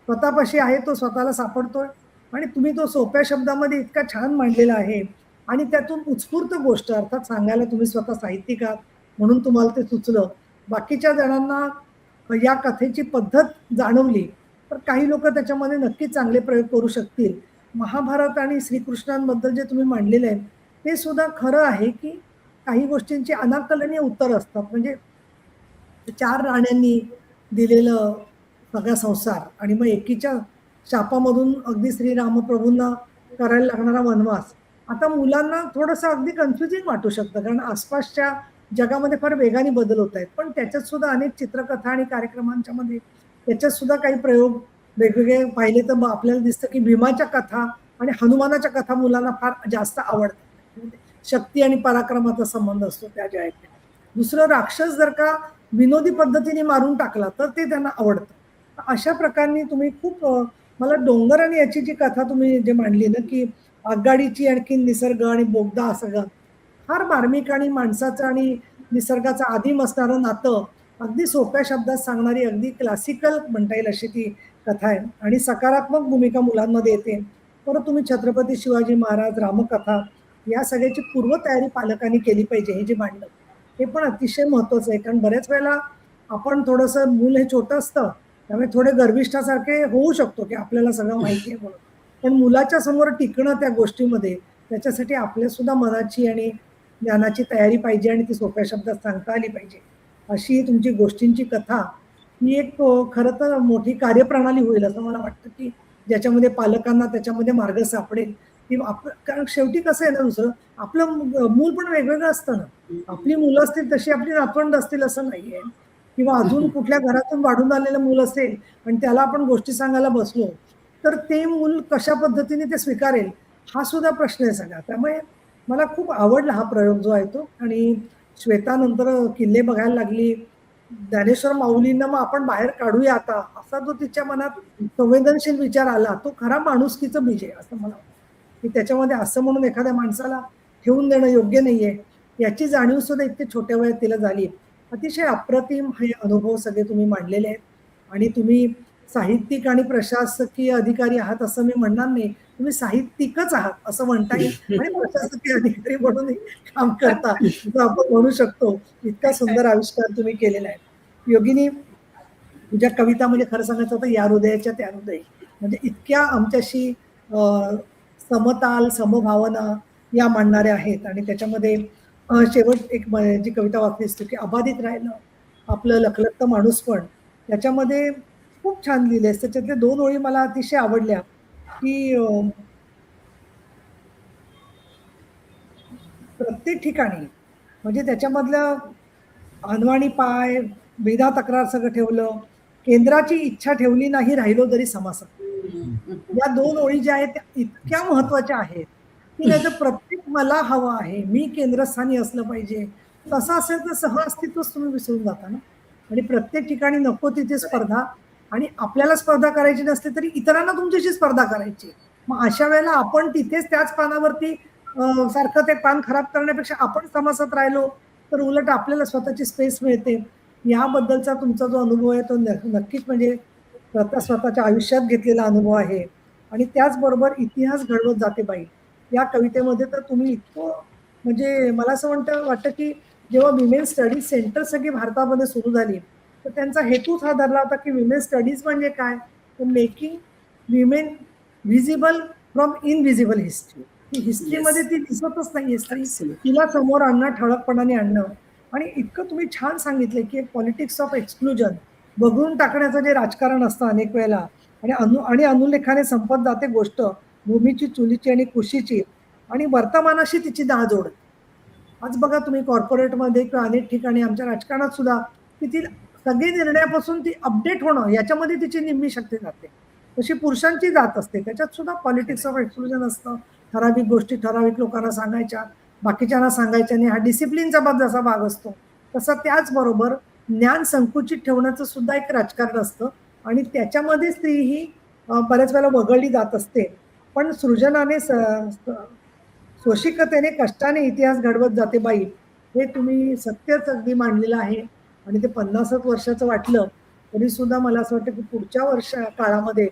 [SPEAKER 2] स्वतःपाशी आहे, तो स्वतःला सापडतोय आणि तुम्ही तो सोप्या शब्दामध्ये इतका छान मांडलेला आहे आणि त्यातून उत्स्फूर्त गोष्ट अर्थात सांगायला तुम्ही स्वतः साहित्यिक आहात म्हणून तुम्हाला ते सुचलं. बाकीच्या जणांना या कथेची पद्धत जाणवली तर काही लोक त्याच्यामध्ये नक्कीच चांगले प्रयोग करू शकतील. महाभारत आणि श्रीकृष्णांबद्दल जे तुम्ही मांडलेलं आहे ते सुद्धा खरं आहे, की काही गोष्टींची अनाकलनीय उत्तर असतात. म्हणजे 4 राण्यांनी दिलेलं सगळा संसार आणि मग एकीच्या शापामधून अगदी श्रीरामप्रभूंना करायला लागणारा वनवास. आता मुलांना थोडंसं अगदी कन्फ्युजिंग वाटू शकतं कारण आसपासच्या जगामध्ये फार वेगाने बदल होत आहेत. पण त्याच्यात सुद्धा अनेक चित्रकथा आणि कार्यक्रमांच्या मध्ये त्याच्यात सुद्धा काही प्रयोग वेगवेगळे पाहिले तर मग आपल्याला दिसतं की भीमाच्या कथा आणि हनुमानाच्या कथा मुलांना फार जास्त आवडतात. म्हणजे शक्ती आणि पराक्रमाचा संबंध असतो त्या ज्या आहेत. दुसरं राक्षस जर का विनोदी पद्धतीने मारून टाकला तर ते त्यांना आवडतं. अशा प्रकारे तुम्ही खूप मला डोंगर आणि याची जी कथा तुम्ही जे मांडली ना, की आगगाडीची आणखी निसर्ग आणि बोगदा सगळं फार मार्मिक आणि माणसाचं आणि निसर्गाचं आदिम असणारं नातं अगदी सोप्या शब्दात सांगणारी अगदी क्लासिकल म्हणता येईल अशी ती कथा आहे आणि सकारात्मक भूमिका मुलांमध्ये येते. परत तुम्ही छत्रपती शिवाजी महाराज रामकथा या सगळ्याची पूर्वतयारी पालकांनी केली पाहिजे हे जे मांडलं हे पण अतिशय महत्वाचं आहे. कारण बऱ्याच वेळेला आपण थोडंसं मूल हे छोटं असतं त्यामुळे थोडे गर्विष्ठासारखे होऊ शकतो की आपल्याला सगळं माहिती आहे म्हणून. पण मुलाच्या समोर टिकणं त्या गोष्टीमध्ये त्याच्यासाठी आपल्या सुद्धा मनाची आणि ज्ञानाची तयारी पाहिजे आणि ती सोप्या शब्दात सांगता आली पाहिजे. अशी तुमची गोष्टींची कथा ही एक खरं तर मोठी कार्यप्रणाली होईल असं मला वाटतं, की ज्याच्यामध्ये पालकांना त्याच्यामध्ये मार्ग सापडेल. की कारण शेवटी कसं आहे ना, दुसरं आपलं मूल पण वेगवेगळं असतं ना. आपली मुलं असतील तशी आपली नातवंड असतील असं नाहीये किंवा अजून कुठल्या घरातून वाढून आलेलं मूल असेल आणि त्याला आपण गोष्टी सांगायला बसलो तर ते मूल कशा पद्धतीने ते स्वीकारेल हा सुद्धा प्रश्न आहे सगळा. त्यामुळे मला खूप आवडला हा प्रयोग जो आहे तो. आणि श्वेता नंतर किल्ले बघायला लागली, ज्ञानेश्वर माऊलींना मग आपण बाहेर काढूया आता असा जो तिच्या मनात संवेदनशील विचार आला तो खरा माणुसकीचं बीज आहे असं मला वाटतं. की त्याच्यामध्ये असं म्हणून एखाद्या माणसाला ठेवून देणं योग्य नाहीये याची जाणीव सुद्धा इतके छोट्या वयात तिला झाली. अतिशय अप्रतिम हे अनुभव सगळे तुम्ही मांडलेले आहेत आणि तुम्ही साहित्यिक आणि प्रशासकीय अधिकारी आहात असं मी म्हणणार नाही. तुम्ही साहित्यिकच आहात असं म्हणता येईल आणि प्रशासकीय अधिकारी म्हणून काम करता असं आपण म्हणू शकतो. इतका सुंदर आविष्कार तुम्ही केलेला आहे. योगिनी तुझ्या कविता म्हणजे खरं सांगायचं तर या हृदयाच्या त्या हृदय म्हणजे इतक्या आमच्याशी समताल समभावना या मांडणाऱ्या आहेत. आणि त्याच्यामध्ये शेवट एक जी कविता वाचली असते की अबाधित राहिलं आपलं लखलखतं माणूस पण त्याच्यामध्ये खूप छान लिहिले असते. त्याच्यातले 2 ओळी मला अतिशय आवडल्या की प्रत्येक ठिकाणी म्हणजे त्याच्यामधलं अनवाणी पाय भेदा तक्रार सगळं ठेवलं, केंद्राची इच्छा ठेवली नाही राहिलो तरी समासात. या 2 ओळी ज्या आहेत त्या इतक्या महत्वाच्या आहेत की नाही तर प्रत्येक मला हवं आहे मी केंद्रस्थानी असलं पाहिजे तसं असेल तर सहअस्तित्वच तुम्ही विसरून जाता ना. आणि प्रत्येक ठिकाणी नको तिथे स्पर्धा आणि आपल्याला स्पर्धा करायची नसते तरी इतरांना तुमच्याशी स्पर्धा करायची. मग अशा वेळेला आपण तिथेच त्याच पानावरती सारखं ते पान खराब करण्यापेक्षा आपण समासात राहिलो तर उलट आपल्याला स्वतःची स्पेस मिळते. याबद्दलचा तुमचा जो अनुभव आहे तो नक्कीच म्हणजे स्वतःच्या आयुष्यात घेतलेला अनुभव आहे. आणि त्याचबरोबर इतिहास घडवत जाते बाई या कवितेमध्ये तर तुम्ही इतकं म्हणजे मला असं वाटतं की जेव्हा विमेन स्टडीज सेंटर सगळी भारतामध्ये सुरू झाली तर त्यांचा हेतूच हा धरला होता की विमेन स्टडीज म्हणजे काय तर making women visible from invisible history. ही हिस्ट्रीमध्ये ती दिसतच नाही स्त्री तिला समोर आणणं ठळकपणाने आणणं. आणि इतकं तुम्ही छान सांगितलं की एक पॉलिटिक्स ऑफ एक्सक्लुजन बघून टाकण्याचं जे राजकारण असतं अनेक वेळेला आणि अनुलेखाने संपत जाते गोष्ट भूमीची चुलीची आणि कुशीची आणि वर्तमानाशी तिची दाजोड. आज बघा तुम्ही कॉर्पोरेटमध्ये किंवा अनेक ठिकाणी आमच्या राजकारणात सुद्धा की ती सगळी निर्णयापासून ती अपडेट होणं याच्यामध्ये तिची निम्मी शक्ती जाते. तशी पुरुषांची जात असते. त्याच्यात सुद्धा पॉलिटिक्स ऑफ एक्सक्लुजन असतं. ठराविक गोष्टी ठराविक लोकांना सांगायच्या, बाकीच्यांना सांगायच्या नाही. हा डिसिप्लिनचा जसा भाग असतो, तसा त्याचबरोबर ज्ञान संकुचित ठेवण्याचं सुद्धा एक राजकारण असतं आणि त्याच्यामध्ये स्त्री ही बऱ्याच वेळेला वगळली जात असते. पण सृजनाने सोशिकतेने कष्टाने इतिहास घडवत जाते बाई, हे तुम्ही सत्यच अगदी मांडलेलं आहे. आणि ते 50 वर्षाचं वाटलं तरी सुद्धा मला असं वाटतं की पुढच्या काळामध्ये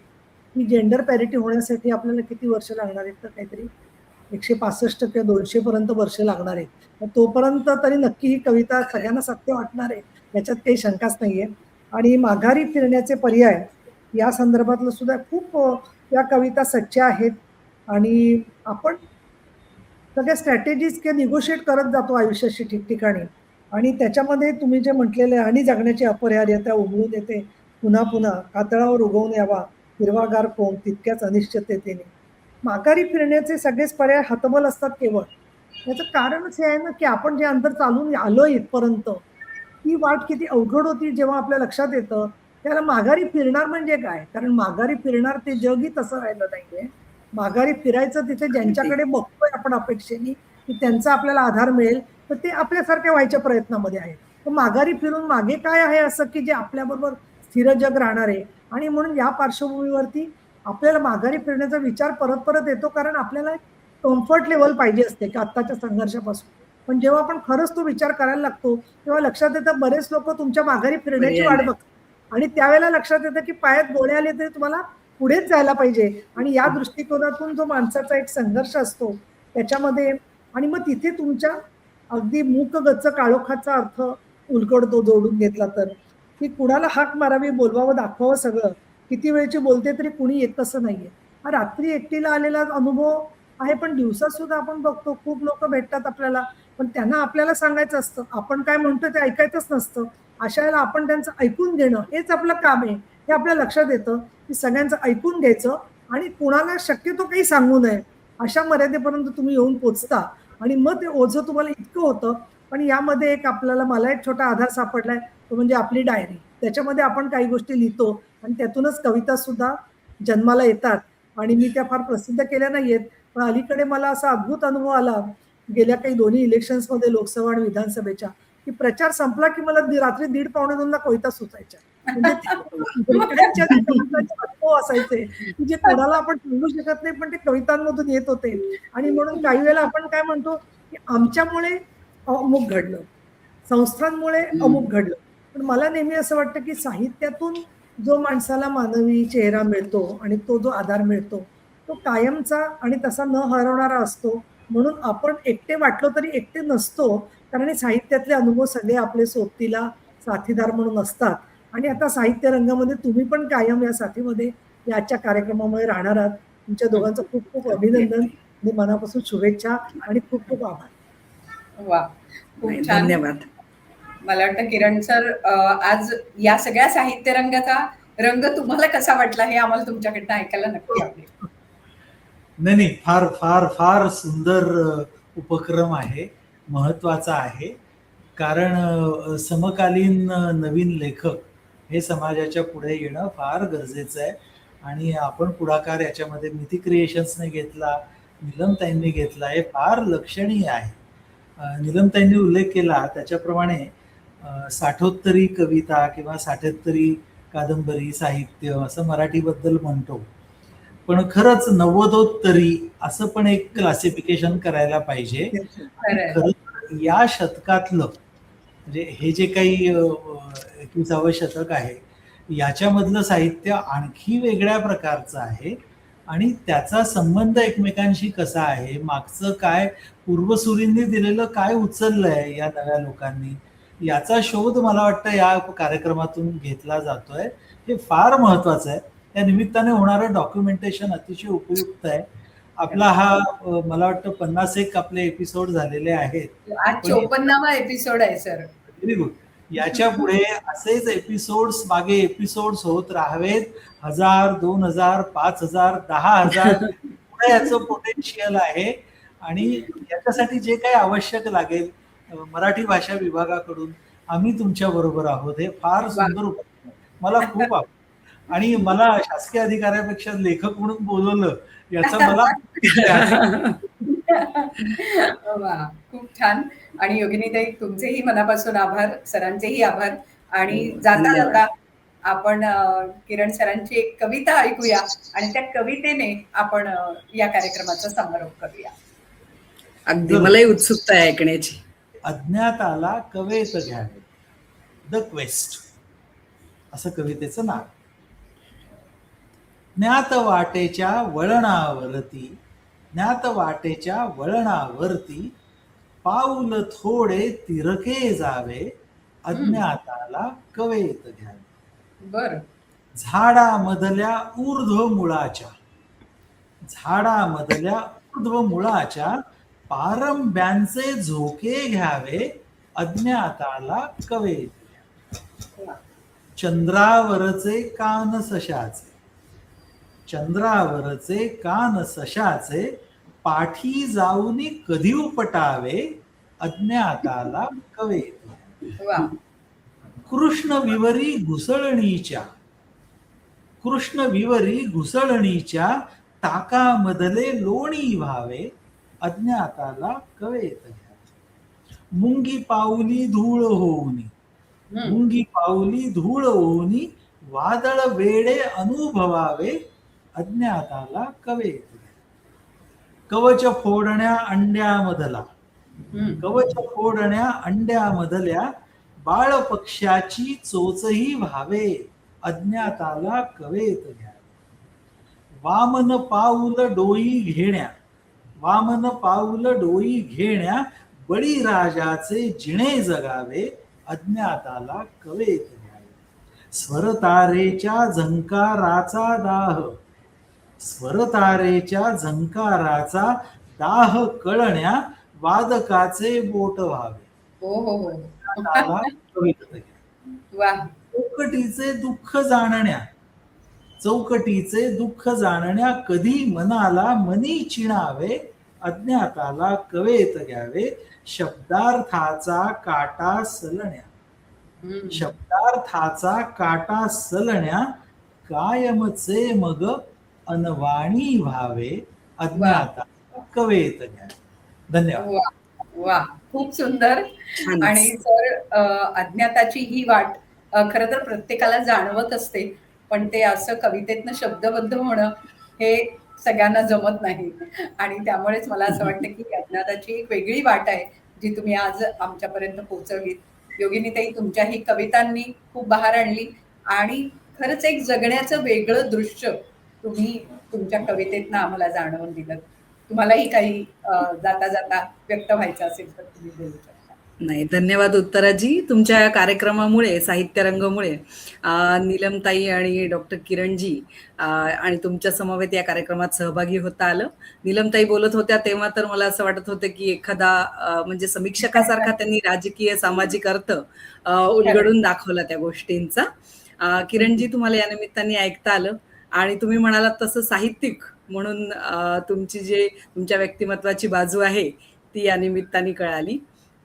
[SPEAKER 2] ही जेंडर पॅरिटी होण्यासाठी आपल्याला किती वर्ष लागणार आहेत, तर काहीतरी 165 किंवा 200 पर्यंत वर्ष लागणार आहेत. तर तोपर्यंत तरी नक्की ही कविता सगळ्यांना सत्य वाटणार आहे, याच्यात काही शंकाच नाहीये. आणि माघारी फिरण्याचे पर्याय या संदर्भातलं सुद्धा खूप या कविता सच्च्या आहेत. आणि आपण सगळ्या स्ट्रॅटेजीज किंवा निगोशिएट करत जातो आयुष्याशी ठिकठिकाणी. आणि त्याच्यामध्ये तुम्ही जे म्हटलेलं आहे, आणि जगण्याची अपरिहार्यता उघडून येते पुन्हा पुन्हा, कातळावर उगवून यावा हिरवागार कोण तितक्याच अनिश्चिततेने. माघारी फिरण्याचे सगळेच पर्याय हतबल असतात केवळ. याचं कारणच हे आहे ना की आपण जे अंतर चालून आलो इथपर्यंत, ती वाट किती अवघड होती जेव्हा आपल्या लक्षात येतं. त्याला माघारी फिरणार म्हणजे काय, कारण माघारी फिरणार ते जगही तसं राहिलं नाहीये. माघारी फिरायचं तिथे ज्यांच्याकडे बघतोय आपण अपेक्षेने की त्यांचा आपल्याला आधार मिळेल, तर ते आपल्यासारख्या व्हायच्या प्रयत्नामध्ये आहेत. तर माघारी फिरून मागे काय आहे असं की जे आपल्याबरोबर स्थिर जग राहणार आहे. आणि म्हणून या पार्श्वभूमीवरती आपल्याला माघारी फिरण्याचा विचार परत परत येतो, कारण आपल्याला कम्फर्ट लेवल पाहिजे असते की आत्ताच्या संघर्षापासून. पण जेव्हा आपण खरंच तो विचार करायला लागतो तेव्हा लक्षात येतं बरेच लोक तुमच्या माघारी फिरण्याची वाट बघतात आणि त्यावेळेला लक्षात येतं की पायात गोळे आले तरी तुम्हाला पुढेच जायला पाहिजे. आणि या दृष्टिकोनातून जो माणसाचा एक संघर्ष असतो त्याच्यामध्ये, आणि मग तिथे तुमच्या अगदी मूक गच्च काळोखाचा अर्थ उलगडतो जोडून घेतला तर, की कुणाला हाक मारावी, बोलवावं, दाखवावं सगळं. किती वेळची बोलते तरी कुणी येत तसं नाहीये. हा रात्री एकटीला आलेला अनुभव आहे, पण दिवसात सुद्धा आपण बघतो खूप लोक भेटतात आपल्याला, पण त्यांना आपल्याला सांगायचं असतं, आपण काय म्हणतो ते ऐकायचंच नसतं. अशा वेळेला आपण त्यांचं ऐकून घेणं हेच आपलं काम आहे. हे आपल्या लक्षात येतं की सगळ्यांचं ऐकून घ्यायचं आणि कुणाला शक्यतो काही सांगू नये, अशा मर्यादेपर्यंत तुम्ही येऊन पोचता. आणि मग ते ओझं तुम्हाला इतकं होतं. पण यामध्ये एक मला एक छोटा आधार सापडलाय, तो म्हणजे आपली डायरी. त्याच्यामध्ये आपण काही गोष्टी लिहितो आणि त्यातूनच कविता सुद्धा जन्माला येतात. आणि मी त्या फार प्रसिद्ध केल्या नाहीयेत, पण अलीकडे मला असा अद्भुत अनुभव आला गेल्या काही दोन्ही इलेक्शन्समध्ये, लोकसभा आणि विधानसभेच्या, की प्रचार संपला की मला रात्री 1:30-1:45 कविता सुचायच्या. म्हणजे कवितांचे अनुभव असायचे की जे कोणाला आपण सांगू शकत नाही, पण ते कवितांमधून येत होते. आणि म्हणून काही वेळेला आपण काय म्हणतो की आमच्यामुळे अमुक घडलं, संस्थांमुळे अमुक घडलं. पण मला नेहमी असं वाटतं की साहित्यातून जो माणसाला मानवी चेहरा मिळतो आणि तो जो आधार मिळतो तो कायमचा आणि तसा न हरवणारा असतो. म्हणून आपण एकटे वाटलो तरी एकटे नसतो, कारण हे साहित्यातले अनुभव सगळे आपले सोबतीला साथीदार म्हणून असतात. आणि आता साहित्य रंगामध्ये तुम्ही पण कायम या साथीमध्ये याच्या कार्यक्रमामध्ये राहणार आहात. तुमच्या दोघांचं खूप खूप अभिनंदन आणि मनापासून शुभेच्छा आणि खूप खूप आभार.
[SPEAKER 3] वा, खूप छान.
[SPEAKER 5] धन्यवाद.
[SPEAKER 3] मला वाटतं किरण सर, आज या सगळ्या साहित्य रंगाचा रंग तुम्हाला कसा वाटला हे आम्हाला तुमच्याकडनं ऐकायला नक्की आवडेल.
[SPEAKER 4] नाही, फार फार फार सुंदर उपक्रम आहे, महत्वाचा आहे. कारण समकालीन नवीन लेखक हे समाजाच्या पुढे येणं फार गरजेचं आहे. आणि आपण पुढाकार याच्यामध्ये मिती क्रिएशन्सने घेतला, नीलमताईंनी घेतला, हे फार लक्षणीय आहे. नीलमताईंनी उल्लेख केला त्याच्याप्रमाणे 60 कविता किंवा 60 कादंबरी साहित्य असं मराठीबद्दल म्हणतो, पण खरंच 90 असं पण एक क्लासिफिकेशन करायला पाहिजे. खरं या शतकातलं म्हणजे हे जे काही 21वं शतक आहे याच्यामधलं साहित्य आणखी वेगळ्या प्रकारचं आहे. आणि त्याचा संबंध एकमेकांशी कसा आहे, मागचं काय पूर्वसुरींनी दिलेलं काय उचललंय या नव्या लोकांनी, याचा शोध मला वाटतं या कार्यक्रमातून घेतला जातोय. हे फार महत्वाचं आहे. त्या निमित्ताने होणारं डॉक्युमेंटेशन अतिशय उपयुक्त आहे. आपला हा मला वाटतं 51 आपले एपिसोड झालेले आहेत.
[SPEAKER 3] आज 54वा एपिसोड आहे सर.
[SPEAKER 4] Very good. याच्या पुढे असेच एपिसोड्स मागे एपिसोड्स होत राहावेत. 1000, 2000, 5000, 10,000 पुढे याचं पोटेन्शियल आहे. आणि याच्यासाठी जे काही आवश्यक लागेल मराठी भाषा विभागाकडून आम्ही तुमच्या बरोबर आहोत. हे फार सुंदर उपक्रम, मला खूप आवडतं. आणि मला शासकीय अधिकाऱ्यापेक्षा लेखक म्हणून बोलवलं याचा मला
[SPEAKER 3] वा, खूप छान. आणि योगिनीताई, तुमचेही मनापासून आभार, सरांचेही आभार. आणि जाता
[SPEAKER 5] धन्यवाद.
[SPEAKER 3] जाता आपण किरण सरांची एक कविता ऐकूया आणि त्या कवितेने आपण या कार्यक्रमाचा समारोप करूया.
[SPEAKER 5] अगदी
[SPEAKER 4] जरूर.
[SPEAKER 5] मलाही उत्सुकता आहे ऐकण्याची.
[SPEAKER 4] अज्ञाताला कवेत घ्यावे, द क्वेस्ट असं कवितेचं नाव. ज्ञात वाटेच्या वळणावरती पाऊल थोडे तिरके जावे, अज्ञाताला कवेत घ्यावे.
[SPEAKER 3] बर.
[SPEAKER 4] झाडामधल्या ऊर्ध्व मुळाच्या पारंब्यांचे झोके घ्यावे, अज्ञाताला कवेत घ्यावे.
[SPEAKER 3] वा.
[SPEAKER 4] चंद्रावरचे कान सशाचे पाठी जाऊनी कधी उपटावे, अज्ञाताला कवेत घ्यावे.
[SPEAKER 3] वा.
[SPEAKER 4] कृष्णविवरी घुसळणीच्या ताकामधले लोणी व्हावे, अज्ञाताला कवेत घ्यावे. मुंगी पाऊली धूळ होऊनी वादळ वेडे अनुभवावे, अज्ञाताला कवेत घ्यावे. कवच फोडण्या अंड्यामधल्या बाळ पक्ष्याची चोचही व्हावे, अज्ञाताला कवेत घ्यावे. वामन पाऊल डोई घेण्या बळीराजाचे जिणे जगावे, अज्ञाताला कवेत घ्यावे. स्वरतारेच्या झंकाराचा दाह कळण्या वादकाचे बोट व्हावे,
[SPEAKER 3] हो हो हो.
[SPEAKER 4] अज्ञाताला कवेत घ्यावे.
[SPEAKER 3] वा.
[SPEAKER 4] चौकटीचे दुःख जाणण्या कधी मनाला मनी चिणावे, अज्ञाताला कवेत घ्यावे. शब्दार्थाचा काटा सलण्या कायमचे मग अनवाणी व्हावे, अज्ञाताला कवेत घ्यावे. धन्यवाद.
[SPEAKER 3] वा वा, खूप सुंदर.
[SPEAKER 5] छान.
[SPEAKER 3] आणि सर, अज्ञाताची ही वाट खरं तर प्रत्येकाला जाणवत असते, पण ते असं कवितेतनं शब्दबद्ध होणं हे सगळ्यांना जमत नाही. आणि त्यामुळेच मला असं वाटतं की अज्ञाताची एक वेगळी वाट आहे जी तुम्ही आज आमच्यापर्यंत पोहोचवलीत. योगिनीताई, तुमच्याही कवितांनी खूप बहार आणली आणि खरंच एक जगण्याचं वेगळं दृश्य तुम्ही तुमच्या कवितेतनं आम्हाला जाणवून दिलं. तुम्हालाही काही जाता जाता व्यक्त व्हायचं असेल तर तुम्ही बोलू शकता.
[SPEAKER 5] नाही, धन्यवाद उत्तराजी. तुमच्या या कार्यक्रमामुळे, साहित्य रंगमुळे नीलमताई आणि डॉक्टर किरणजी आणि तुमच्या समवेत या कार्यक्रमात सहभागी होता आलं. नीलमताई बोलत होत्या तेव्हा तर मला असं वाटत होतं की एखादा म्हणजे समीक्षकासारखा त्यांनी राजकीय सामाजिक अर्थ उलगडून दाखवला त्या गोष्टींचा. किरणजी, तुम्हाला या निमित्ताने ऐकता आलं आणि तुम्ही म्हणालात तसं साहित्यिक म्हणून तुमच्या व्यक्तिमत्वाची बाजू आहे ती या निमित्ताने कळाली.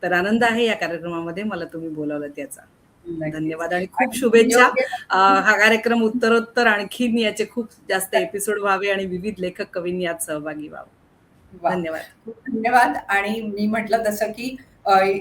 [SPEAKER 5] तर आनंद आहे या कार्यक्रमामध्ये मला तुम्ही बोलावलं त्याचा. धन्यवाद आणि खूप शुभेच्छा. हा कार्यक्रम उत्तरोत्तर आणखीन याचे खूप जास्त एपिसोड व्हावे आणि विविध लेखक कवींनी यात सहभागी व्हावं. धन्यवाद.
[SPEAKER 3] खूप धन्यवाद. आणि मी म्हटलं तसं की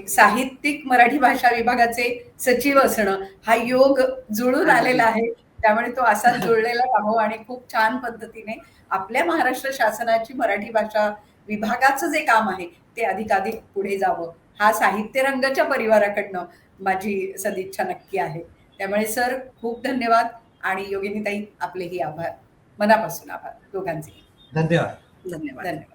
[SPEAKER 3] साहित्यिक मराठी भाषा विभागाचे सचिव असणं हा योग जुळून आलेला आहे. त्यामुळे तो असाच जुळलेला राहो आणि खूप छान पद्धतीने आपल्या महाराष्ट्र शासनाची मराठी भाषा विभागाचं जे काम आहे ते अधिकाधिक पुढे जावं, हा साहित्य रंगाच्या परिवाराकडनं माझी सदिच्छा नक्की आहे. त्यामुळे सर, खूप धन्यवाद. आणि योगिनीताई, आपलेही आभार, मनापासून आभार दोघांचे.
[SPEAKER 4] धन्यवाद.
[SPEAKER 5] धन्यवाद.
[SPEAKER 3] धन्यवाद.